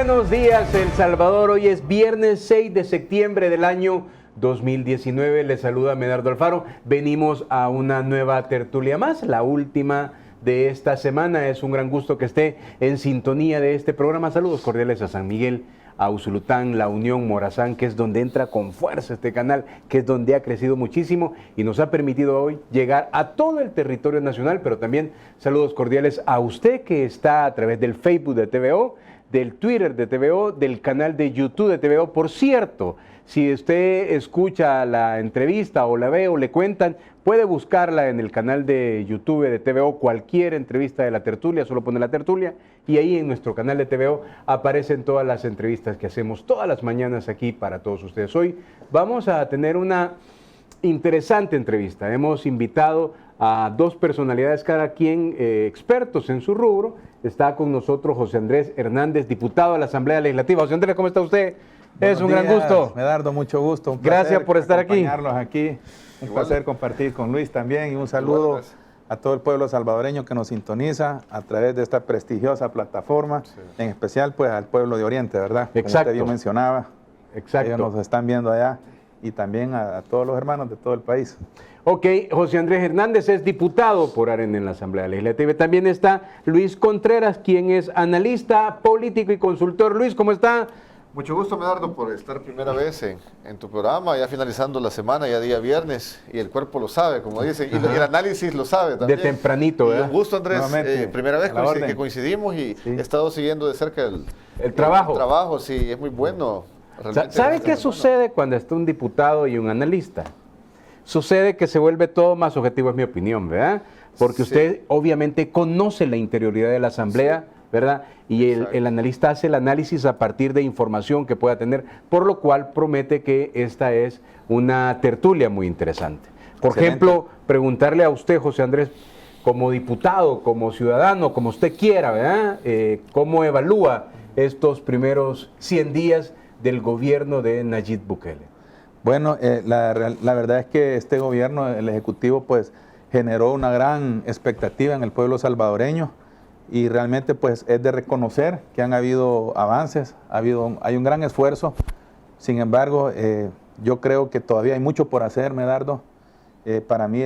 buenos días, El Salvador. Hoy es viernes 6 de septiembre del año 2019. Les saluda Medardo Alfaro. Venimos a una nueva tertulia más, la última de esta semana. Es un gran gusto que esté en sintonía de este programa. Saludos cordiales a San Miguel, a Usulután, La Unión, Morazán, que es donde entra con fuerza este canal, que es donde ha crecido muchísimo y nos ha permitido hoy llegar a todo el territorio nacional, pero también saludos cordiales a usted que está a través del Facebook de TVO, del Twitter de TVO, del canal de YouTube de TVO. Por cierto, si usted escucha la entrevista o la ve o le cuentan, puede buscarla en el canal de YouTube de TVO, cualquier entrevista de la tertulia, solo pone la tertulia, y ahí en nuestro canal de TVO aparecen todas las entrevistas que hacemos todas las mañanas aquí para todos ustedes. Hoy vamos a tener una interesante entrevista. Hemos invitado a dos personalidades, cada quien expertos en su rubro. Está con nosotros José Andrés Hernández, diputado de la Asamblea Legislativa. José Andrés, ¿cómo está usted? Buenos es un días, gran gusto. Medardo, mucho gusto. Un Gracias por estar aquí. Acompañarlos aquí. Un placer compartir con Luis también, y un saludo a todo el pueblo salvadoreño que nos sintoniza a través de esta prestigiosa plataforma, en especial pues al pueblo de Oriente, ¿verdad? Exacto. Como usted bien mencionaba. Exacto. Ellos nos están viendo allá, y también a todos los hermanos de todo el país. Ok, José Andrés Hernández es diputado por AREN en la Asamblea Legislativa. También está Luis Contreras, quien es analista político y consultor. Luis, ¿cómo está? Mucho gusto, Medardo, por estar primera vez en tu programa, ya finalizando la semana, ya día viernes, y el cuerpo lo sabe, como dicen, y el análisis lo sabe también. De tempranito, ¿verdad? Un gusto, Andrés, primera vez que coincidimos, y sí, he estado siguiendo de cerca el trabajo. El trabajo, sí, es muy bueno. ¿Sabe qué sucede cuando está un diputado y un analista? Sucede que se vuelve todo más objetivo, es mi opinión, ¿verdad? Porque usted obviamente conoce la interioridad de la Asamblea, ¿verdad? Y el analista hace el análisis a partir de información que pueda tener, por lo cual promete que esta es una tertulia muy interesante. Por ejemplo, preguntarle a usted, José Andrés, como diputado, como ciudadano, como usted quiera, ¿verdad? ¿Cómo evalúa estos primeros 100 días del gobierno de Nayib Bukele? Bueno, la verdad es que este gobierno, el Ejecutivo, pues generó una gran expectativa en el pueblo salvadoreño, y realmente pues es de reconocer que han habido avances, hay un gran esfuerzo. Sin embargo, yo creo que todavía hay mucho por hacer, Medardo. Para mí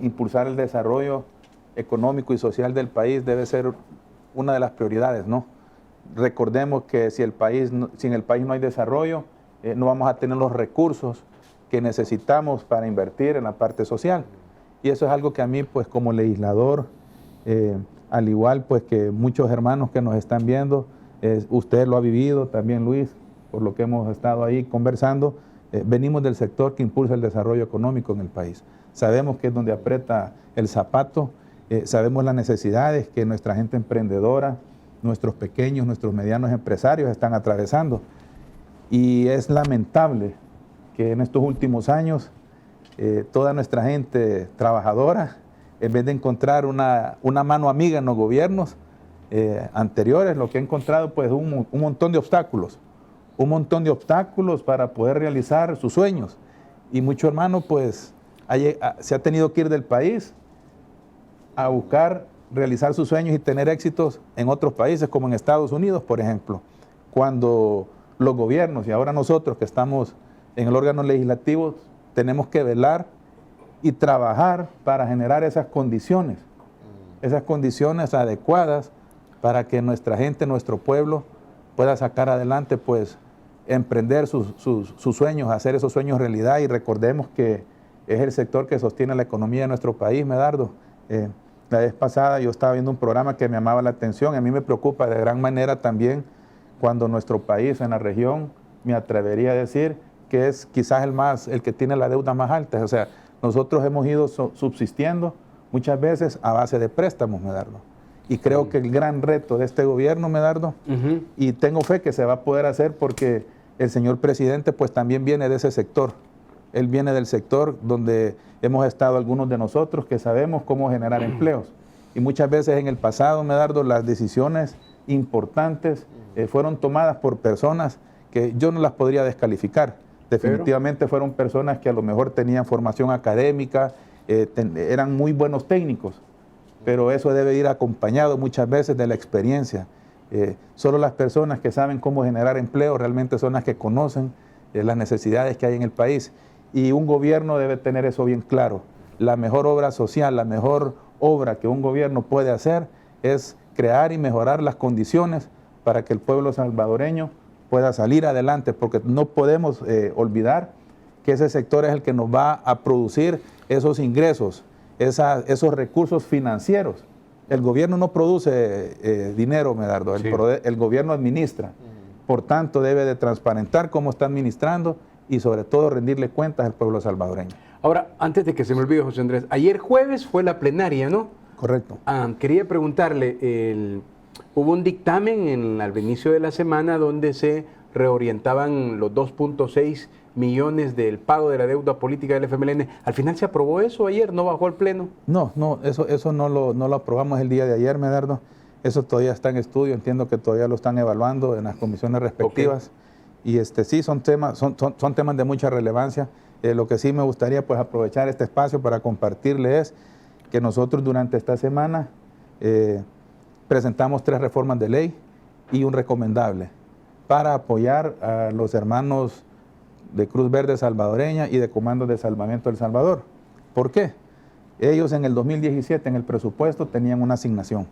impulsar el desarrollo económico y social del país debe ser una de las prioridades, ¿no? Recordemos que si en el país no hay desarrollo, no vamos a tener los recursos que necesitamos para invertir en la parte social. Y eso es algo que a mí, pues como legislador, al igual pues que muchos hermanos que nos están viendo, usted lo ha vivido también, Luis, por lo que hemos estado ahí conversando, venimos del sector que impulsa el desarrollo económico en el país. Sabemos que es donde aprieta el zapato, sabemos las necesidades que nuestra gente emprendedora, nuestros pequeños, nuestros medianos empresarios están atravesando. Y es lamentable que en estos últimos años toda nuestra gente trabajadora, en vez de encontrar una mano amiga en los gobiernos anteriores, lo que ha encontrado pues un montón de obstáculos. Un montón de obstáculos para poder realizar sus sueños. Y muchos hermanos pues se ha tenido que ir del país a buscar realizar sus sueños y tener éxitos en otros países, como en Estados Unidos, por ejemplo. Cuando los gobiernos, y ahora nosotros que estamos en el órgano legislativo, tenemos que velar y trabajar para generar esas condiciones adecuadas para que nuestra gente, nuestro pueblo, pueda sacar adelante, pues, emprender sus sueños, hacer esos sueños realidad. Y recordemos que es el sector que sostiene la economía de nuestro país, Medardo. La vez pasada yo estaba viendo un programa que me llamaba la atención, y a mí me preocupa de gran manera también cuando nuestro país en la región, me atrevería a decir, que es quizás el que tiene la deuda más alta. O sea, nosotros hemos ido subsistiendo muchas veces a base de préstamos, Medardo. Y creo que el gran reto de este gobierno, Medardo, y tengo fe que se va a poder hacer porque el señor presidente pues también viene de ese sector. Él viene del sector donde hemos estado algunos de nosotros que sabemos cómo generar empleos. Y muchas veces en el pasado, Medardo, las decisiones importantes fueron tomadas por personas que yo no las podría descalificar. Definitivamente fueron personas que a lo mejor tenían formación académica, eran muy buenos técnicos, pero eso debe ir acompañado muchas veces de la experiencia. Solo las personas que saben cómo generar empleo realmente son las que conocen las necesidades que hay en el país. Y un gobierno debe tener eso bien claro. La mejor obra social, la mejor obra que un gobierno puede hacer es crear y mejorar las condiciones para que el pueblo salvadoreño pueda salir adelante, porque no podemos olvidar que ese sector es el que nos va a producir esos ingresos, esos recursos financieros. El gobierno no produce dinero, Medardo, Sí. el gobierno administra. Por tanto, debe de transparentar cómo está administrando y sobre todo rendirle cuentas al pueblo salvadoreño. Ahora, antes de que se me olvide, José Andrés, ayer jueves fue la plenaria, ¿no? Correcto. Quería preguntarle, hubo un dictamen al inicio de la semana donde se reorientaban los 2.6 millones del pago de la deuda política del FMLN. ¿Al final se aprobó eso ayer? ¿No bajó al Pleno? No, eso no lo aprobamos el día de ayer, Medardo. Eso todavía está en estudio, entiendo que todavía lo están evaluando en las comisiones respectivas. Okay. Y sí, son temas de mucha relevancia. Lo que sí me gustaría pues aprovechar este espacio para compartirle es que nosotros durante esta semana presentamos 3 reformas de ley y un recomendable para apoyar a los hermanos de Cruz Verde Salvadoreña y de Comandos de Salvamento del Salvador. ¿Por qué? Ellos en el 2017 en el presupuesto tenían una asignación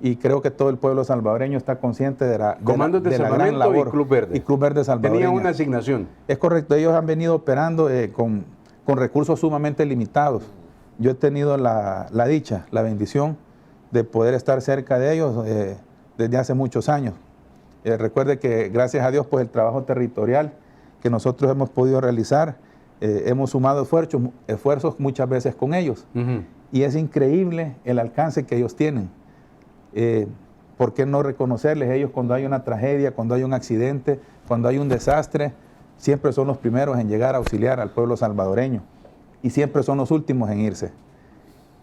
y creo que todo el pueblo salvadoreño está consciente de la gran labor. Y Cruz Verde. Y Cruz Verde Salvadoreña. Tenían una asignación. Es correcto, ellos han venido operando con recursos sumamente limitados. Yo he tenido la dicha, la bendición de poder estar cerca de ellos desde hace muchos años. Recuerde que gracias a Dios pues el trabajo territorial que nosotros hemos podido realizar, hemos sumado esfuerzos muchas veces con ellos. Y es increíble el alcance que ellos tienen. ¿Por qué no reconocerles? Ellos cuando hay una tragedia, cuando hay un accidente, cuando hay un desastre, siempre son los primeros en llegar a auxiliar al pueblo salvadoreño y siempre son los últimos en irse.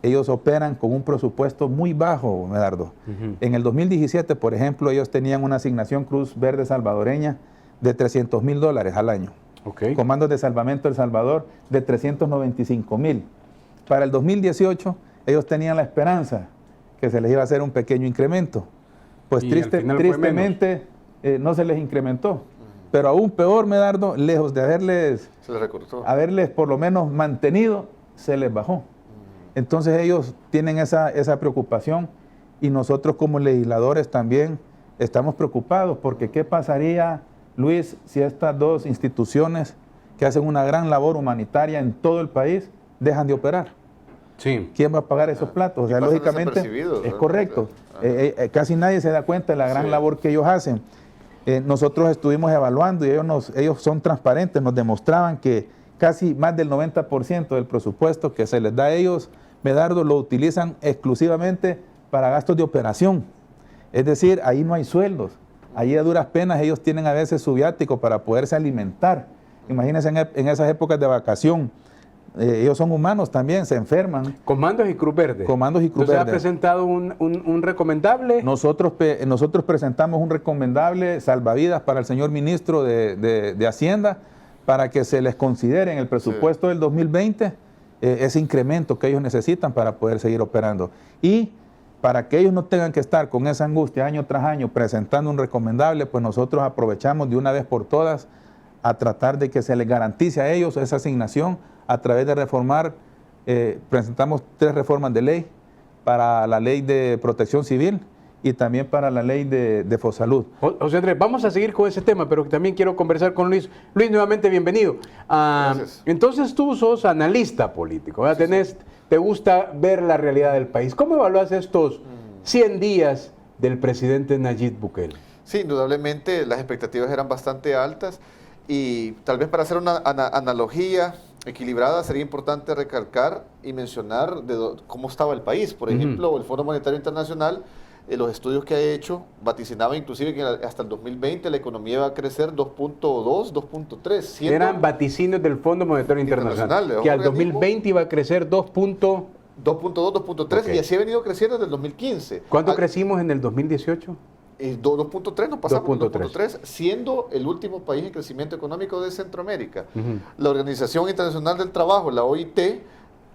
Ellos operan con un presupuesto muy bajo, Medardo. En el 2017, por ejemplo, ellos tenían una asignación Cruz Verde Salvadoreña de $300,000 al año. Okay. Comandos de Salvamento del Salvador de 395,000. Para el 2018, ellos tenían la esperanza que se les iba a hacer un pequeño incremento. Pues tristemente no se les incrementó. Pero aún peor, Medardo, lejos de haberles por lo menos mantenido, se les bajó. Entonces ellos tienen esa preocupación y nosotros como legisladores también estamos preocupados porque ¿qué pasaría, Luis, si estas 2 instituciones que hacen una gran labor humanitaria en todo el país dejan de operar? Sí. ¿Quién va a pagar esos platos? O sea, lógicamente es correcto. Casi nadie se da cuenta de la gran labor que ellos hacen. Nosotros estuvimos evaluando y ellos son transparentes, nos demostraban que casi más del 90% del presupuesto que se les da a ellos, Medardo, lo utilizan exclusivamente para gastos de operación. Es decir, ahí no hay sueldos. Ahí a duras penas ellos tienen a veces su viático para poderse alimentar. Imagínense en esas épocas de vacación. Ellos son humanos también, se enferman. Comandos y Cruz Verde. Comandos y Cruz Verde. ¿Usted ha presentado un recomendable? Nosotros presentamos un recomendable salvavidas para el señor ministro de Hacienda para que se les considere en el presupuesto del 2020 ese incremento que ellos necesitan para poder seguir operando. Y para que ellos no tengan que estar con esa angustia año tras año presentando un recomendable, pues nosotros aprovechamos de una vez por todas a tratar de que se les garantice a ellos esa asignación a través de presentamos 3 reformas de ley para la ley de protección civil y también para la ley de Fosalud. José Andrés, vamos a seguir con ese tema, pero también quiero conversar con Luis. Luis, nuevamente bienvenido. Entonces tú sos analista político, ¿verdad? Sí. Te gusta ver la realidad del país. ¿Cómo evalúas estos 100 días del presidente Nayib Bukele? Sí, indudablemente las expectativas eran bastante altas y tal vez para hacer una analogía equilibrada sería importante recalcar y mencionar cómo estaba el país. Por ejemplo, el Fondo Monetario Internacional, los estudios que ha hecho, vaticinaba inclusive que hasta el 2020 la economía iba a crecer 2.2, 2.3. Eran vaticinios del Fondo Monetario Internacional que al 2020 iba a crecer 2.2, 2.3 okay. Y así ha venido creciendo desde el 2015. ¿Cuánto crecimos en el 2018? 2.3, nos pasamos 2.3, siendo el último país en crecimiento económico de Centroamérica. La Organización Internacional del Trabajo, la OIT,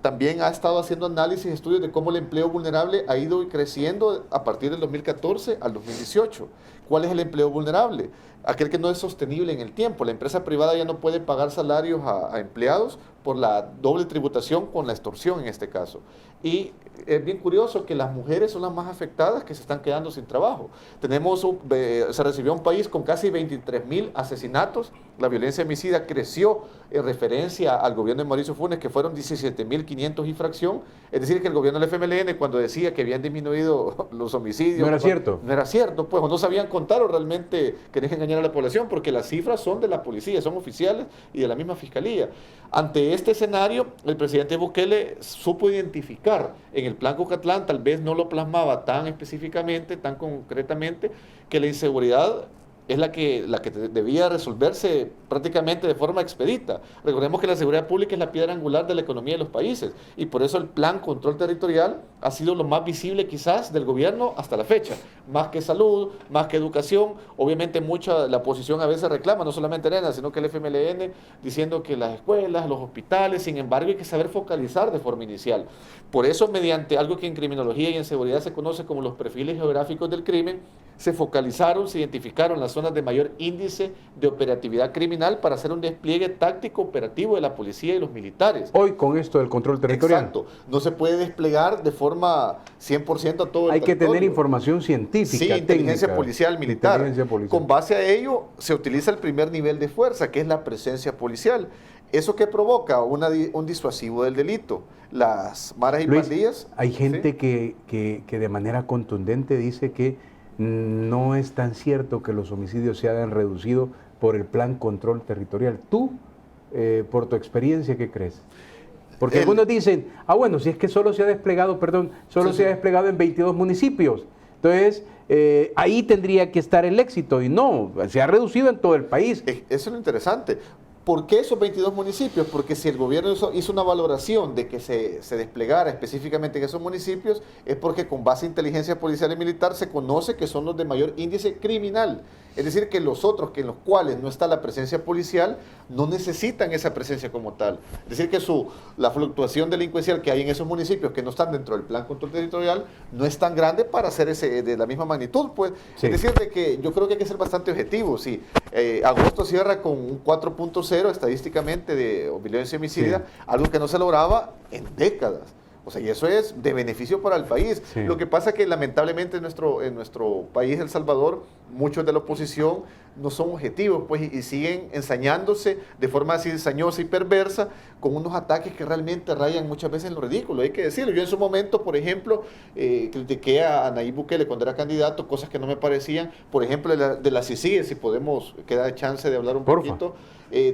también ha estado haciendo análisis, estudios de cómo el empleo vulnerable ha ido creciendo a partir del 2014 al 2018. ¿Cuál es el empleo vulnerable? Aquel que no es sostenible en el tiempo. La empresa privada ya no puede pagar salarios a empleados por la doble tributación con la extorsión en este caso. Y es bien curioso que las mujeres son las más afectadas que se están quedando sin trabajo. Se recibió un país con casi 23.000 asesinatos. La violencia homicida creció en referencia al gobierno de Mauricio Funes, que fueron 17.500 y fracción. Es decir, que el gobierno del FMLN, cuando decía que habían disminuido los homicidios... No era cierto. No era cierto, pues, o no sabían contar o realmente querían engañar a la población, porque las cifras son de la policía, son oficiales y de la misma fiscalía. Ante este escenario, el presidente Bukele supo identificar en el Plan Cucatlán, tal vez no lo plasmaba tan específicamente, tan concretamente, que la inseguridad es la que debía resolverse prácticamente de forma expedita. Recordemos que la seguridad pública es la piedra angular de la economía de los países y por eso el plan control territorial ha sido lo más visible quizás del gobierno hasta la fecha. Más que salud, más que educación, obviamente mucha la oposición a veces reclama, no solamente Arena, sino que el FMLN, diciendo que las escuelas, los hospitales, sin embargo hay que saber focalizar de forma inicial. Por eso mediante algo que en criminología y en seguridad se conoce como los perfiles geográficos del crimen, se focalizaron, se identificaron las zonas de mayor índice de operatividad criminal para hacer un despliegue táctico operativo de la policía y los militares. Hoy con esto del control territorial. Exacto. No se puede desplegar de forma 100% a todo el Hay que territorio. tener información científica, Sí, inteligencia técnica, policial, militar. inteligencia policial. Con base a ello, se utiliza el primer nivel de fuerza, que es la presencia policial. ¿Eso qué provoca? Un disuasivo del delito. Las maras y Luis, pandillas... hay gente ¿sí? que de manera contundente dice que no es tan cierto que los homicidios se hayan reducido por el plan control territorial. Tú, por tu experiencia, ¿qué crees? Porque algunos dicen, bueno, si es que solo se ha desplegado, se ha desplegado en 22 municipios. Entonces, ahí tendría que estar el éxito y no, se ha reducido en todo el país. Eso es lo interesante. ¿Por qué esos 22 municipios? Porque si el gobierno hizo una valoración de que se desplegara específicamente en esos municipios, es porque con base en inteligencia policial y militar se conoce que son los de mayor índice criminal. Es decir, que los otros, que en los cuales no está la presencia policial, no necesitan esa presencia como tal. Es decir, que la fluctuación delincuencial que hay en esos municipios que no están dentro del plan control territorial no es tan grande para ser de la misma magnitud. Pues. Sí. Es decir, de que yo creo que hay que ser bastante objetivo. Si agosto cierra con un 4.0 estadísticamente de violencia homicida, sí, algo que no se lograba en décadas. O sea, y eso es de beneficio para el país. Sí. Lo que pasa es que lamentablemente en nuestro país, El Salvador, muchos de la oposición no son objetivos, pues, y siguen ensañándose de forma así ensañosa y perversa con unos ataques que realmente rayan muchas veces en lo ridículo, hay que decirlo. Yo en su momento, por ejemplo, critiqué a Nayib Bukele cuando era candidato, cosas que no me parecían, por ejemplo, de la CICIG, si podemos, queda chance de hablar un poquito.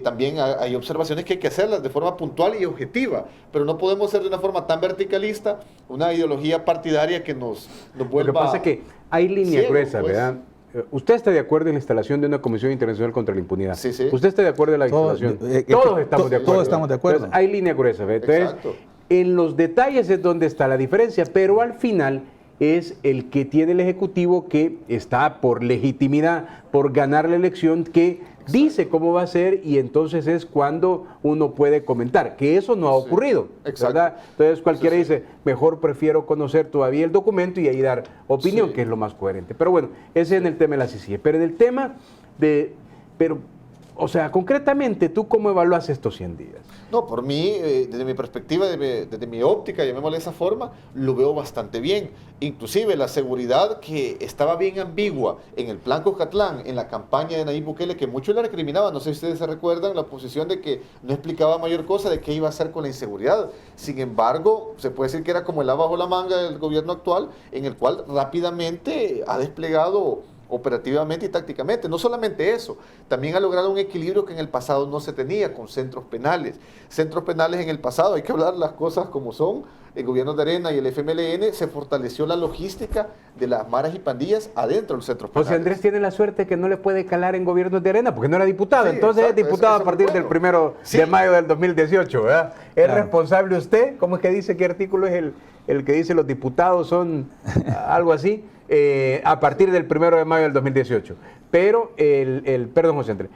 También hay observaciones que hay que hacerlas de forma puntual y objetiva, pero no podemos ser de una forma tan verticalista, una ideología partidaria que nos vuelva... Lo que pasa es que hay línea gruesa, pues, ¿verdad? ¿Usted está de acuerdo en la instalación de una Comisión Internacional contra la Impunidad? Sí, sí. ¿Usted está de acuerdo en la instalación? Todos estamos de acuerdo. Todos estamos de acuerdo. Entonces, hay línea gruesa, ¿verdad? Entonces, exacto, en los detalles es donde está la diferencia, pero al final es el que tiene el Ejecutivo que está por legitimidad, por ganar la elección, que dice cómo va a ser y entonces es cuando uno puede comentar, que eso no ha ocurrido, ¿verdad? Entonces cualquiera dice, mejor prefiero conocer todavía el documento y ahí dar opinión, que es lo más coherente. Pero bueno, ese es en el tema de la CICIG. Pero en el tema o sea, concretamente, ¿tú cómo evalúas estos 100 días? No, por mí, desde mi perspectiva, desde mi óptica, llamémosle de esa forma, lo veo bastante bien. Inclusive la seguridad que estaba bien ambigua en el plan Cucatlán, en la campaña de Nayib Bukele, que muchos la recriminaban, no sé si ustedes se recuerdan, la posición de que no explicaba mayor cosa de qué iba a hacer con la inseguridad. Sin embargo, se puede decir que era como el as bajo la manga del gobierno actual, en el cual rápidamente ha desplegado operativamente y tácticamente. No solamente eso, también ha logrado un equilibrio que en el pasado no se tenía con centros penales. Centros penales en el pasado, hay que hablar las cosas como son, el gobierno de Arena y el FMLN se fortaleció la logística de las maras y pandillas adentro de los centros penales. José Andrés tiene la suerte que no le puede calar en gobiernos de Arena, porque no era diputado, sí, entonces exacto, es diputado a partir del 1 de mayo del 2018, ¿verdad? ¿Es responsable usted? ¿Cómo es que dice, qué artículo es el que dice los diputados son algo así? A partir del 1 de mayo del 2018. Pero, perdón, José Andrés,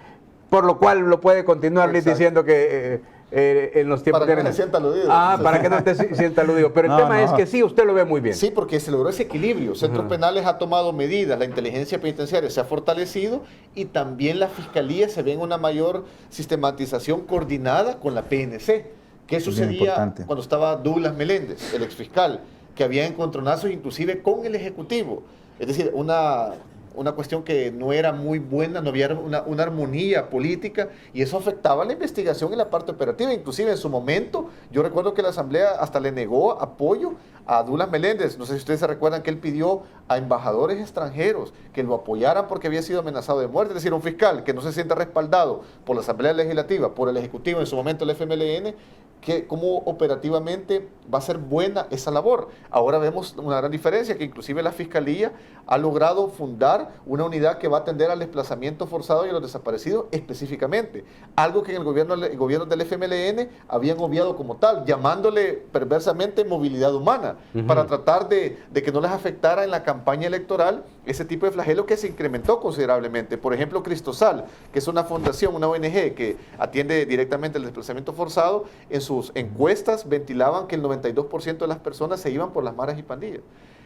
por lo cual lo puede continuar diciendo que en los tiempos para de que no se sienta aludido. Para que no te sienta aludido. Pero el tema es que sí, usted lo ve muy bien. Sí, porque se logró ese equilibrio. Centros Penales ha tomado medidas, la inteligencia penitenciaria se ha fortalecido y también la Fiscalía se ve en una mayor sistematización coordinada con la PNC. ¿Qué sucedía cuando estaba Douglas Meléndez, el exfiscal, que había encontronazos inclusive con el Ejecutivo? Es decir, una cuestión que no era muy buena, no había una armonía política y eso afectaba la investigación y la parte operativa. Inclusive en su momento, yo recuerdo que la Asamblea hasta le negó apoyo a Douglas Meléndez. No sé si ustedes se recuerdan que él pidió a embajadores extranjeros que lo apoyaran porque había sido amenazado de muerte. Es decir, un fiscal que no se sienta respaldado por la Asamblea Legislativa, por el Ejecutivo, en su momento el FMLN, que cómo operativamente va a ser buena esa labor. Ahora vemos una gran diferencia, que inclusive la Fiscalía ha logrado fundar una unidad que va a atender al desplazamiento forzado y a los desaparecidos específicamente, algo que en el gobierno del FMLN habían obviado como tal, llamándole perversamente movilidad humana, para tratar de que no les afectara en la campaña electoral ese tipo de flagelo que se incrementó considerablemente. Por ejemplo, Cristosal, que es una fundación, una ONG que atiende directamente el desplazamiento forzado, en sus encuestas ventilaban que el 92% de las personas se iban por las maras y pandillas.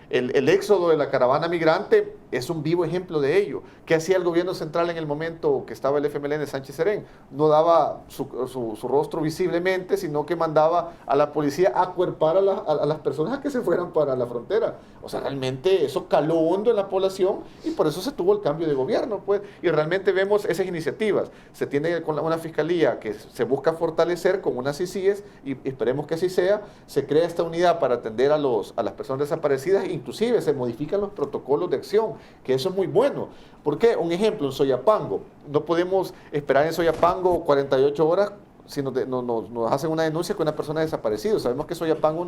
El éxodo de la caravana migrante es un vivo ejemplo de ello. ¿Qué hacía el gobierno central en el momento que estaba el FMLN de Sánchez Serén? No daba su rostro visiblemente, sino que mandaba a la policía a acuerpar a las personas a que se fueran para la frontera. O sea, realmente eso caló hondo en la población y por eso se tuvo el cambio de gobierno, pues. Y realmente vemos esas iniciativas. Se tiene con una fiscalía que se busca fortalecer con unas ICIES y esperemos que así sea. Se crea esta unidad para atender a las personas desaparecidas. Inclusive se modifican los protocolos de acción, que eso es muy bueno. ¿Por qué? Un ejemplo, en Soyapango. No podemos esperar en Soyapango 48 horas si nos hacen una denuncia con una persona desaparecida. Sabemos que Soyapango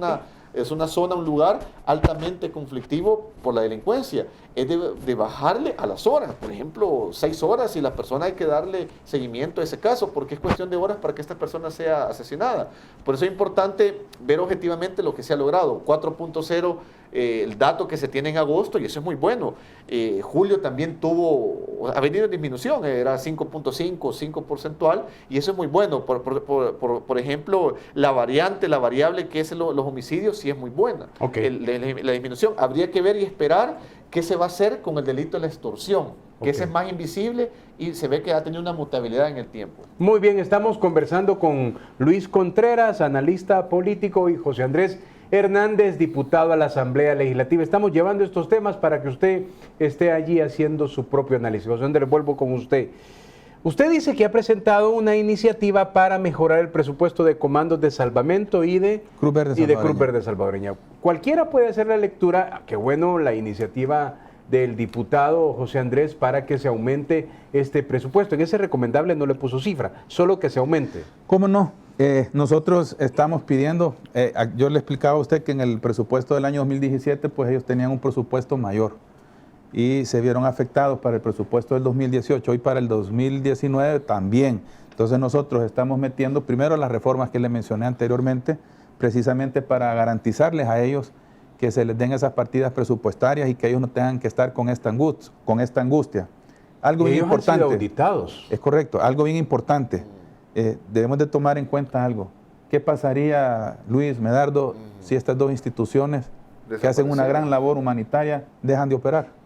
es una zona, un lugar altamente conflictivo por la delincuencia. Es de bajarle a las horas, por ejemplo, 6 horas, y la persona hay que darle seguimiento a ese caso, porque es cuestión de horas para que esta persona sea asesinada. Por eso es importante ver objetivamente lo que se ha logrado. 4.0, el dato que se tiene en agosto, y eso es muy bueno. Julio también ha venido en disminución, era 5.5, 5 porcentual, y eso es muy bueno. Por ejemplo, la variable que es los homicidios, sí es muy buena. Okay. La disminución. Habría que ver y esperar qué se va a hacer con el delito de la extorsión, que ese es más invisible y se ve que ha tenido una mutabilidad en el tiempo. Muy bien, estamos conversando con Luis Contreras, analista político, y José Andrés Hernández, diputado a la Asamblea Legislativa. Estamos llevando estos temas para que usted esté allí haciendo su propio análisis. José Andrés, vuelvo con usted. Usted dice que ha presentado una iniciativa para mejorar el presupuesto de comandos de salvamento y de Cruz Verde Salvadoreña. Cualquiera puede hacer la lectura, qué bueno la iniciativa del diputado José Andrés para que se aumente este presupuesto. En ese recomendable no le puso cifra, solo que se aumente. ¿Cómo no? Nosotros estamos pidiendo, yo le explicaba a usted que en el presupuesto del año 2017, pues ellos tenían un presupuesto mayor y se vieron afectados para el presupuesto del 2018 y para el 2019 también. Entonces nosotros estamos metiendo primero las reformas que le mencioné anteriormente, precisamente para garantizarles a ellos que se les den esas partidas presupuestarias y que ellos no tengan que estar con esta angustia. Algo bien importante. Han sido auditados. Es correcto, algo bien importante. Debemos de tomar en cuenta algo. ¿Qué pasaría, Luis, Medardo, si estas dos instituciones que hacen una gran labor humanitaria dejan de operar?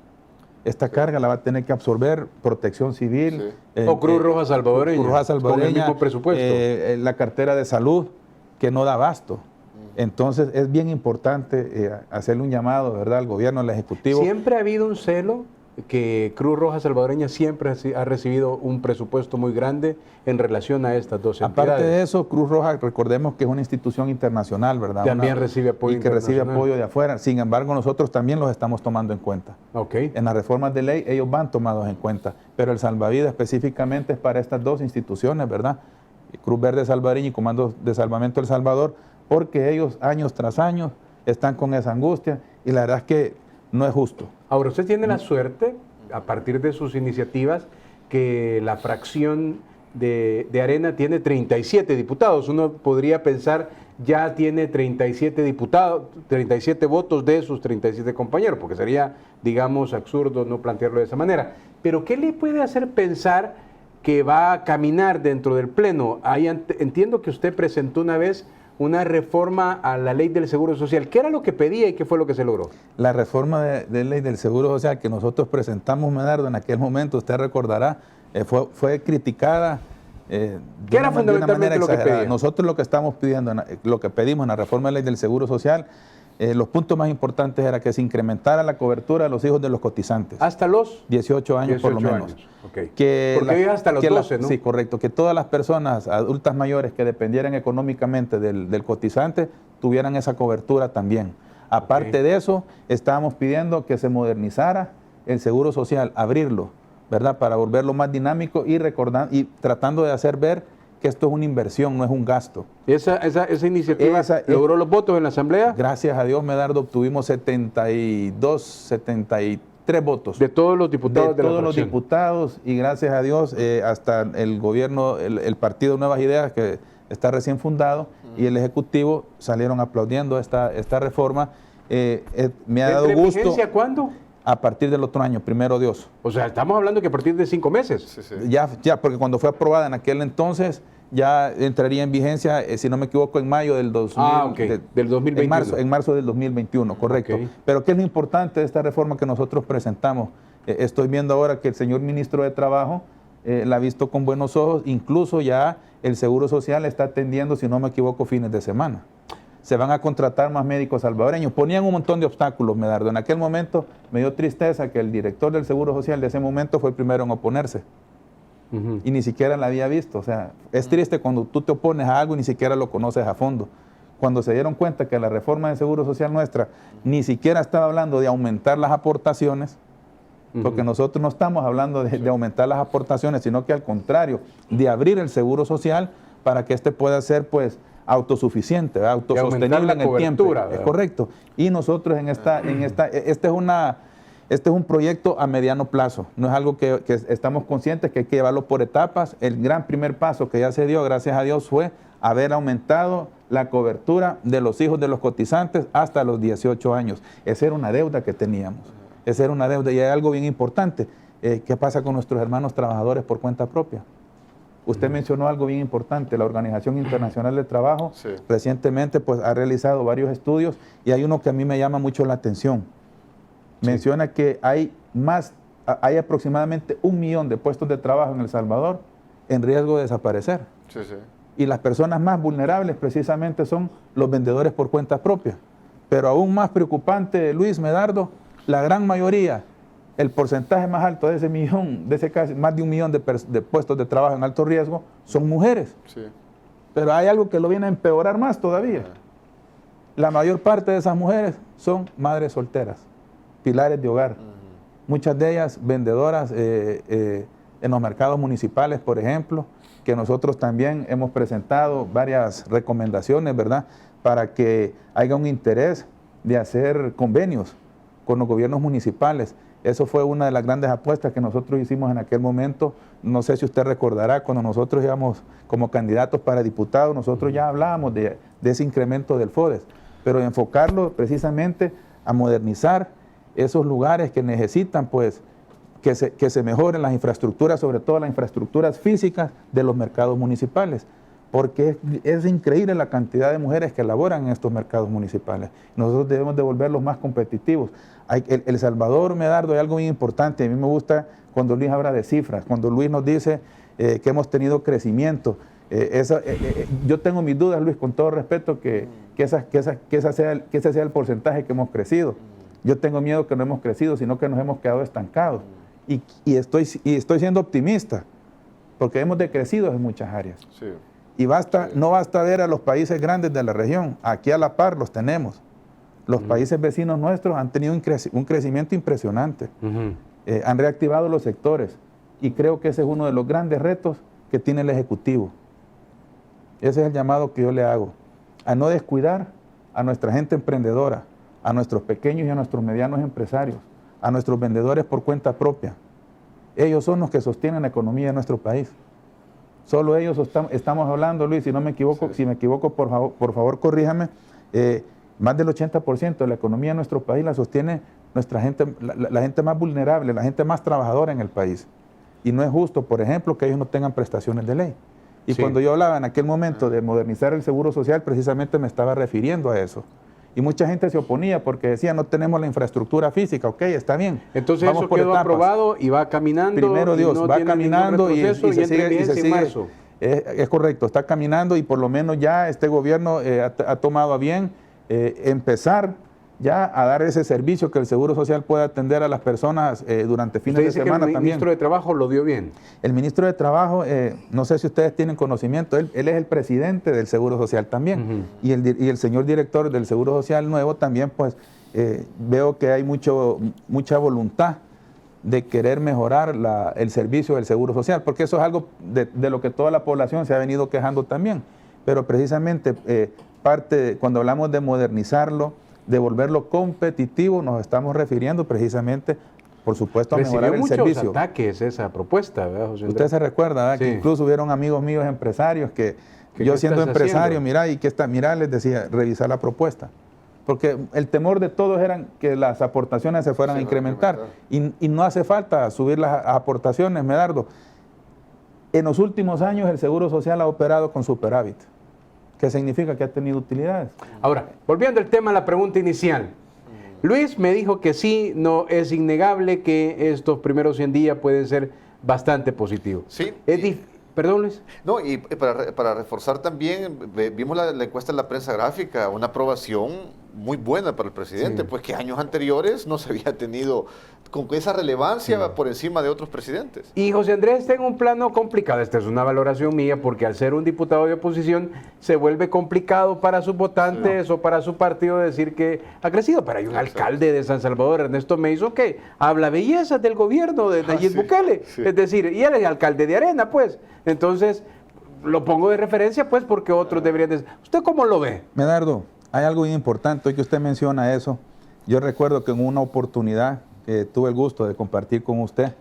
Esta carga la va a tener que absorber Protección Civil. Sí. O Cruz Roja Salvadoreña. Cruz Roja Salvadoreña. Con el mismo presupuesto. La cartera de salud, que no da abasto. Entonces es bien importante hacerle un llamado, ¿verdad?, al gobierno, al Ejecutivo. Siempre ha habido un celo que Cruz Roja Salvadoreña siempre ha recibido un presupuesto muy grande en relación a estas dos entidades. Aparte de eso, Cruz Roja, recordemos que es una institución internacional, ¿verdad? También recibe apoyo y que recibe apoyo de afuera. Sin embargo, nosotros también los estamos tomando en cuenta. Okay. En las reformas de ley, ellos van tomados en cuenta. Pero el salvavidas específicamente es para estas dos instituciones, ¿verdad? Cruz Verde Salvadoreña y Comando de Salvamento El Salvador, porque ellos años tras años están con esa angustia y la verdad es que no es justo. Ahora, usted tiene la suerte, a partir de sus iniciativas, que la fracción de Arena tiene 37 diputados. Uno podría pensar, ya tiene 37 diputados, 37 votos de sus 37 compañeros, porque sería, digamos, absurdo no plantearlo de esa manera. Pero, ¿qué le puede hacer pensar que va a caminar dentro del Pleno. Entiendo que usted presentó una vez una reforma a la ley del Seguro Social. ¿Qué era lo que pedía y qué fue lo que se logró? La reforma de ley del Seguro Social que nosotros presentamos, Medardo, en aquel momento, usted recordará, fue criticada. ¿Qué era fundamentalmente lo que pedía? Nosotros lo que estamos pidiendo, lo que pedimos en la reforma de ley del Seguro Social, los puntos más importantes era que se incrementara la cobertura de los hijos de los cotizantes. ¿Hasta los? 18 años por lo menos. Okay. Que porque hoy hasta los 12, ¿no? Sí, correcto. Que todas las personas adultas mayores que dependieran económicamente del cotizante tuvieran esa cobertura también. Aparte de eso, estábamos pidiendo que se modernizara el Seguro Social, abrirlo, ¿verdad? Para volverlo más dinámico y tratando de hacer ver que esto es una inversión, no es un gasto. ¿Esa iniciativa logró los votos en la Asamblea? Gracias a Dios, Medardo, obtuvimos 73 votos. De todos los diputados de todos los diputados, y gracias a Dios, hasta el gobierno, el Partido Nuevas Ideas, que está recién fundado, y el Ejecutivo salieron aplaudiendo esta reforma. Me ha dado gusto. ¿Vigencia cuándo? A partir del otro año, primero Dios. O sea, estamos hablando que a partir de 5 meses. Sí, sí. Ya, porque cuando fue aprobada en aquel entonces, ya entraría en vigencia, si no me equivoco, en mayo del 2021. En marzo del 2021, correcto. Okay. Pero ¿qué es lo importante de esta reforma que nosotros presentamos? Estoy viendo ahora que el señor ministro de Trabajo la ha visto con buenos ojos, incluso ya el Seguro Social está atendiendo, si no me equivoco, fines de semana. Se van a contratar más médicos salvadoreños. Ponían un montón de obstáculos, Medardo. En aquel momento me dio tristeza que el director del Seguro Social de ese momento fue el primero en oponerse. Y ni siquiera la había visto. O sea, es triste cuando tú te opones a algo y ni siquiera lo conoces a fondo. Cuando se dieron cuenta que la reforma del Seguro Social nuestra ni siquiera estaba hablando de aumentar las aportaciones, porque nosotros no estamos hablando de aumentar las aportaciones, sino que al contrario, de abrir el Seguro Social para que éste pueda ser, pues, autosuficiente, autosostenible en el tiempo. ¿Verdad? Es correcto. Y nosotros este es un proyecto a mediano plazo, no es algo que estamos conscientes que hay que llevarlo por etapas. El gran primer paso que ya se dio, gracias a Dios, fue haber aumentado la cobertura de los hijos de los cotizantes hasta los 18 años. Esa era una deuda que teníamos, esa era una deuda. Y hay algo bien importante, ¿qué pasa con nuestros hermanos trabajadores por cuenta propia? Usted mencionó algo bien importante, la Organización Internacional del Trabajo recientemente pues, ha realizado varios estudios y hay uno que a mí me llama mucho la atención. Menciona que hay aproximadamente 1 millón de puestos de trabajo en El Salvador en riesgo de desaparecer. Y las personas más vulnerables precisamente son los vendedores por cuenta propia. Pero aún más preocupante, Luis, Medardo, la gran mayoría, el porcentaje más alto de ese millón, más de 1 millón de puestos de trabajo en alto riesgo, son mujeres. Pero hay algo que lo viene a empeorar más todavía. La mayor parte de esas mujeres son madres solteras, pilares de hogar. Muchas de ellas vendedoras en los mercados municipales, por ejemplo, que nosotros también hemos presentado varias recomendaciones, ¿verdad?, para que haya un interés de hacer convenios con los gobiernos municipales. Eso fue una de las grandes apuestas que nosotros hicimos en aquel momento. No sé si usted recordará, cuando nosotros íbamos como candidatos para diputados, nosotros ya hablábamos de ese incremento del FODES, pero enfocarlo precisamente a modernizar esos lugares que necesitan, pues, que se mejoren las infraestructuras, sobre todo las infraestructuras físicas de los mercados municipales, porque es increíble la cantidad de mujeres que laboran en estos mercados municipales. Nosotros debemos de volverlos más competitivos. El Salvador, Medardo, hay algo muy importante. A mí me gusta cuando Luis habla de cifras, cuando Luis nos dice que hemos tenido crecimiento. Yo tengo mis dudas, Luis, con todo respeto, que ese sea el porcentaje que hemos crecido. Yo tengo miedo que no hemos crecido, sino que nos hemos quedado estancados. Y estoy siendo optimista, porque hemos decrecido en muchas áreas. Y no basta ver a los países grandes de la región, aquí a la par los tenemos. Los países vecinos nuestros han tenido un crecimiento impresionante, han reactivado los sectores, y creo que ese es uno de los grandes retos que tiene el Ejecutivo. Ese es el llamado que yo le hago, a no descuidar a nuestra gente emprendedora, a nuestros pequeños y a nuestros medianos empresarios, a nuestros vendedores por cuenta propia. Ellos son los que sostienen la economía de nuestro país. Solo ellos estamos hablando, Luis, si me equivoco, por favor corríjame, más del 80% de la economía de nuestro país la sostiene nuestra gente, la gente más vulnerable, la gente más trabajadora en el país. Y no es justo, por ejemplo, que ellos no tengan prestaciones de ley. Y Sí. cuando yo hablaba en aquel momento de modernizar el seguro social, precisamente me estaba refiriendo a eso. Y mucha gente se oponía porque decía, no tenemos la infraestructura física. Ok, está bien. Entonces vamos eso por quedó etapas. aprobado y va caminando. Primero y Dios, no va tiene ningún caminando y retroceso, se entra en sigue. vigencia en marzo. Es correcto, está caminando y por lo menos ya este gobierno ha tomado a bien empezar ya a dar ese servicio que el Seguro Social pueda atender a las personas durante fines Usted de dice que semana el también. ministro de Trabajo lo dio bien. El ministro de Trabajo, no sé si ustedes tienen conocimiento, él es el presidente del Seguro Social también. Y el señor director del Seguro Social nuevo también, pues veo que hay mucha voluntad de querer mejorar el servicio del Seguro Social, porque eso es algo de lo que toda la población se ha venido quejando también. Pero precisamente cuando hablamos de modernizarlo, de volverlo competitivo, nos estamos refiriendo precisamente, por supuesto, a mejorar el muchos servicio. ataques esa propuesta, ¿verdad, José Usted Andrés? se recuerda, ¿verdad? Sí. Que incluso hubieron amigos míos empresarios que ¿Qué yo siendo estás empresario, haciendo? mira, les decía, revisar la propuesta. Porque el temor de todos era que las aportaciones se fueran a incrementar. Y no hace falta subir las aportaciones, Medardo. En los últimos años el Seguro Social ha operado con superávit, que significa que ha tenido utilidades. Ahora, volviendo al tema, la pregunta inicial. Luis me dijo que sí, no es innegable que estos primeros 100 días pueden ser bastante positivos. Sí. Perdón, Luis. No, y para reforzar también, vimos la encuesta en la prensa gráfica, una aprobación muy buena para el presidente, Sí. pues que años anteriores no se había tenido con esa relevancia por encima de otros presidentes. Y José Andrés está en un plano complicado. Esta es una valoración mía, porque al ser un diputado de oposición se vuelve complicado para sus votantes o para su partido decir que ha crecido. Pero hay un alcalde de San Salvador, Ernesto Meizo, que habla bellezas del gobierno de Nayib Bukele. Sí. Es decir, y él es alcalde de Arena, pues. Entonces, lo pongo de referencia, pues, porque otros deberían decir. ¿Usted cómo lo ve? Medardo, hay algo bien importante, hoy que usted menciona eso. Yo recuerdo que en una oportunidad tuve el gusto de compartir con usted,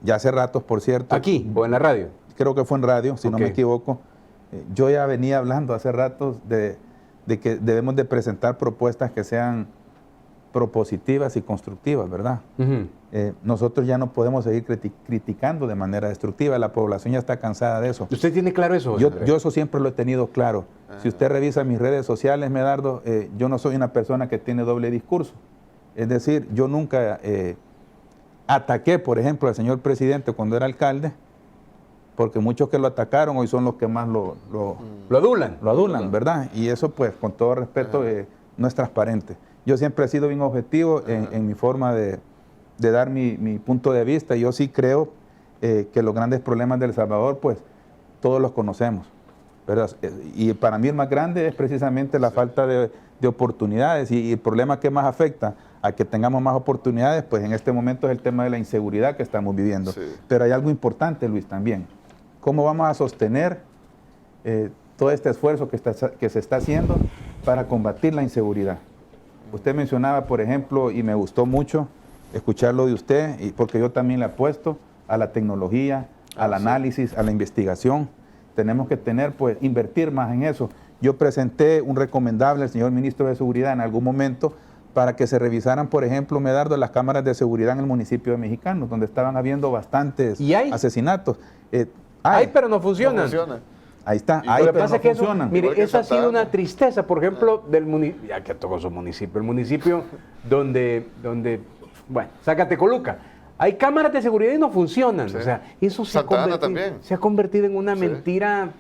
ya hace ratos, por cierto. ¿Aquí o en la radio? Creo que fue en radio, si no Ok. me equivoco. Yo ya venía hablando hace ratos de que debemos de presentar propuestas que sean propositivas y constructivas, ¿verdad? Ujú. Nosotros ya no podemos seguir criticando de manera destructiva, la población ya está cansada de eso. ¿Usted tiene claro eso, José Andrés? Yo eso siempre lo he tenido claro. Si usted revisa mis redes sociales, Medardo, yo no soy una persona que tiene doble discurso. Es decir, yo nunca ataqué, por ejemplo, al señor presidente cuando era alcalde, porque muchos que lo atacaron hoy son los que más lo adulan. adulan, ¿verdad? Y eso, pues, con todo respeto, no es transparente. Yo siempre he sido bien objetivo en mi forma de dar mi punto de vista. Yo sí creo que los grandes problemas de El Salvador, pues, todos los conocemos, ¿verdad? Y para mí el más grande es precisamente la falta de oportunidades. Y el problema que más afecta a que tengamos más oportunidades, pues en este momento es el tema de la inseguridad que estamos viviendo. Sí. Pero hay algo importante, Luis, también. ¿Cómo vamos a sostener todo este esfuerzo que se está haciendo para combatir la inseguridad? Usted mencionaba, por ejemplo, y me gustó mucho escucharlo de usted, porque yo también le apuesto a la tecnología, al análisis, a la investigación. Tenemos que invertir más en eso. Yo presenté un recomendable al señor ministro de Seguridad en algún momento para que se revisaran, por ejemplo, Medardo, las cámaras de seguridad en el municipio de Mexicano, donde estaban habiendo bastantes ¿Y hay? asesinatos. Hay, pero no funcionan. No funciona. Ahí está, Y ahí, Lo que pero pasa no es que eso, funcionan. mire, Igual que eso ha sido Santa Ana. una tristeza, por ejemplo, del municipio, ya que tocó su municipio, el municipio donde, bueno, Zacatecoluca, hay cámaras de seguridad y no funcionan. Sí. O sea, eso Santa Ana también. se ha convertido en una Sí. mentira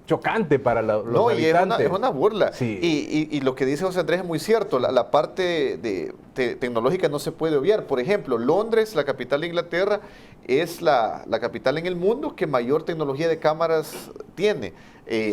chocante para los No, y habitantes. es una burla. Sí. Y lo que dice José Andrés es muy cierto. La parte tecnológica no se puede obviar. Por ejemplo, Londres, la capital de Inglaterra, es la capital en el mundo que mayor tecnología de cámaras tiene.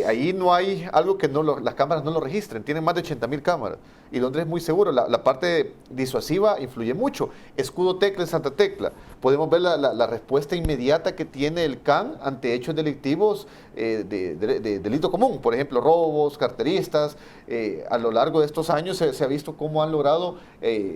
Ahí no hay algo que las cámaras no lo registren. Tienen más de 80,000 cámaras. Y Londres es muy seguro. La parte disuasiva influye mucho. Escudo Tecla en Santa Tecla. Podemos ver la respuesta inmediata que tiene el CAN ante hechos delictivos de delito común. Por ejemplo, robos, carteristas. A lo largo de estos años se ha visto cómo han logrado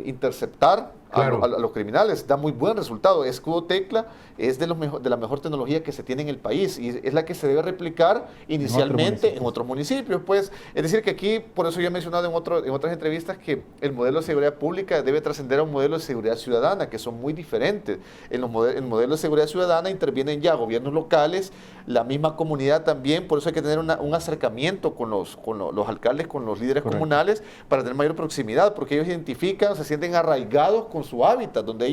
interceptar Claro. a los criminales. Da muy buen resultado. Escudo Tecla es de la mejor tecnología que se tiene en el país y es la que se debe replicar inicialmente en otros municipios. Pues, es decir, que aquí, por eso yo he mencionado en otras entrevistas que el modelo de seguridad pública debe trascender a un modelo de seguridad ciudadana, que son muy diferentes. En el modelo de seguridad ciudadana intervienen ya gobiernos locales, la misma comunidad también, por eso hay que tener un acercamiento con los alcaldes, con los líderes comunales, para tener mayor proximidad, porque ellos identifican, se sienten arraigados con su hábitat, donde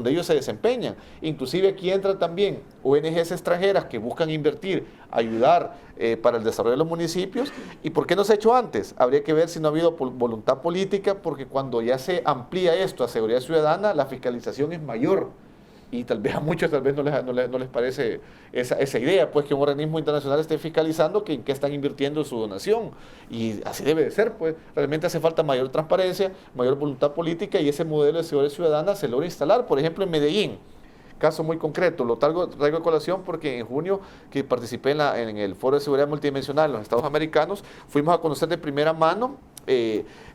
ellos se desempeñan. Inclusive aquí entran también ONGs extranjeras que buscan invertir, ayudar para el desarrollo de los municipios. ¿Y por qué no se ha hecho antes? Habría que ver si no ha habido voluntad política, porque cuando ya se amplía esto a seguridad ciudadana, la fiscalización es mayor. Y tal vez a muchos no les parece esa idea, pues que un organismo internacional esté fiscalizando en qué están invirtiendo su donación. Y así debe de ser, pues. Realmente hace falta mayor transparencia, mayor voluntad política y ese modelo de seguridad ciudadana se logra instalar. Por ejemplo, en Medellín, caso muy concreto, lo traigo a colación porque en junio que participé en el Foro de Seguridad Multidimensional en los Estados Americanos, fuimos a conocer de primera mano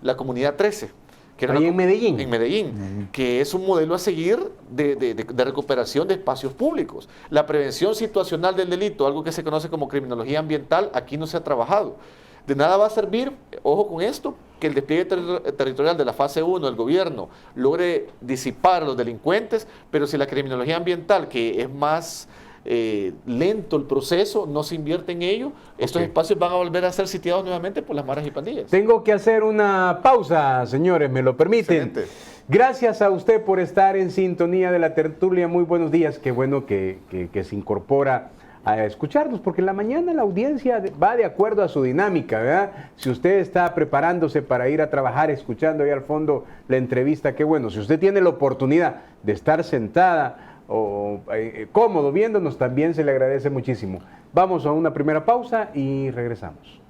la Comunidad 13. Ahí en Medellín. En Medellín, que es un modelo a seguir de recuperación de espacios públicos. La prevención situacional del delito, algo que se conoce como criminología ambiental, aquí no se ha trabajado. De nada va a servir, ojo con esto, que el despliegue territorial de la fase 1 del gobierno logre disipar a los delincuentes, pero si la criminología ambiental, que es más lento el proceso, no se invierte en ello, estos espacios van a volver a ser sitiados nuevamente por las maras y pandillas. Tengo que hacer una pausa, señores, ¿me lo permiten? Excelente. Gracias a usted por estar en sintonía de la tertulia. Muy buenos días, qué bueno que se incorpora a escucharnos, porque en la mañana la audiencia va de acuerdo a su dinámica, ¿verdad? Si usted está preparándose para ir a trabajar, escuchando ahí al fondo la entrevista, qué bueno. Si usted tiene la oportunidad de estar sentada o cómodo viéndonos, también se le agradece muchísimo. Vamos a una primera pausa y regresamos.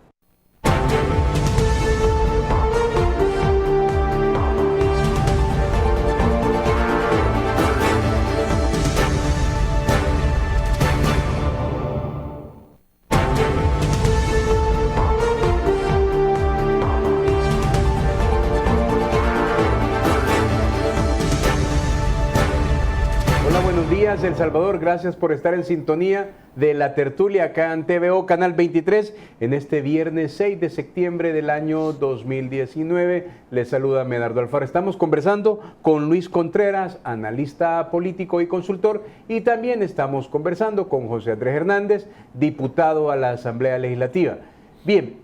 Buenos días, El Salvador, gracias por estar en sintonía de la tertulia acá en TVO Canal 23 en este viernes 6 de septiembre del año 2019. Les saluda Medardo Alfaro. Estamos conversando con Luis Contreras, analista político y consultor, y también estamos conversando con José Andrés Hernández, diputado a la Asamblea Legislativa. Bien,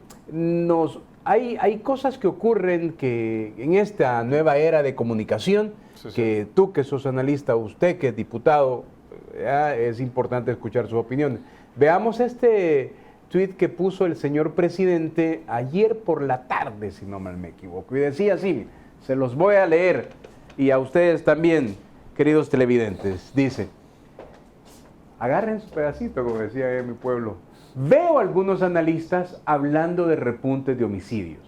hay cosas que ocurren que en esta nueva era de comunicación, que tú que sos analista, usted que es diputado, es importante escuchar su opinión. Veamos este tuit que puso el señor presidente ayer por la tarde, si no mal me equivoco, y decía así, se los voy a leer, y a ustedes también, queridos televidentes. Dice, agarren su pedacito, como decía en mi pueblo. Veo algunos analistas hablando de repuntes de homicidios.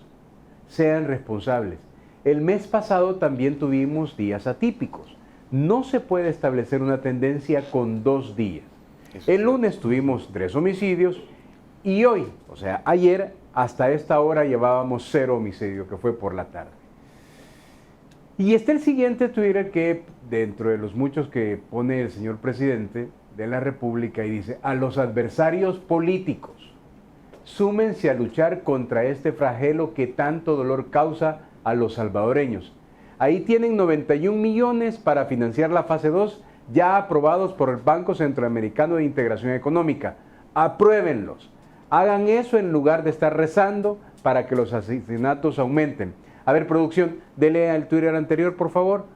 Sean responsables. El mes pasado también tuvimos días atípicos. No se puede establecer una tendencia con 2 días. El lunes tuvimos 3 homicidios y hoy, o sea, ayer, hasta esta hora llevábamos 0 homicidios, que fue por la tarde. Y está el siguiente Twitter que, dentro de los muchos que pone el señor presidente de la República, y dice, a los adversarios políticos, súmense a luchar contra este flagelo que tanto dolor causa a los salvadoreños. Ahí tienen 91 millones para financiar la fase 2, ya aprobados por el Banco Centroamericano de Integración Económica. Apruébenlos. Hagan eso en lugar de estar rezando para que los asesinatos aumenten. A ver, producción, dele al Twitter anterior, por favor.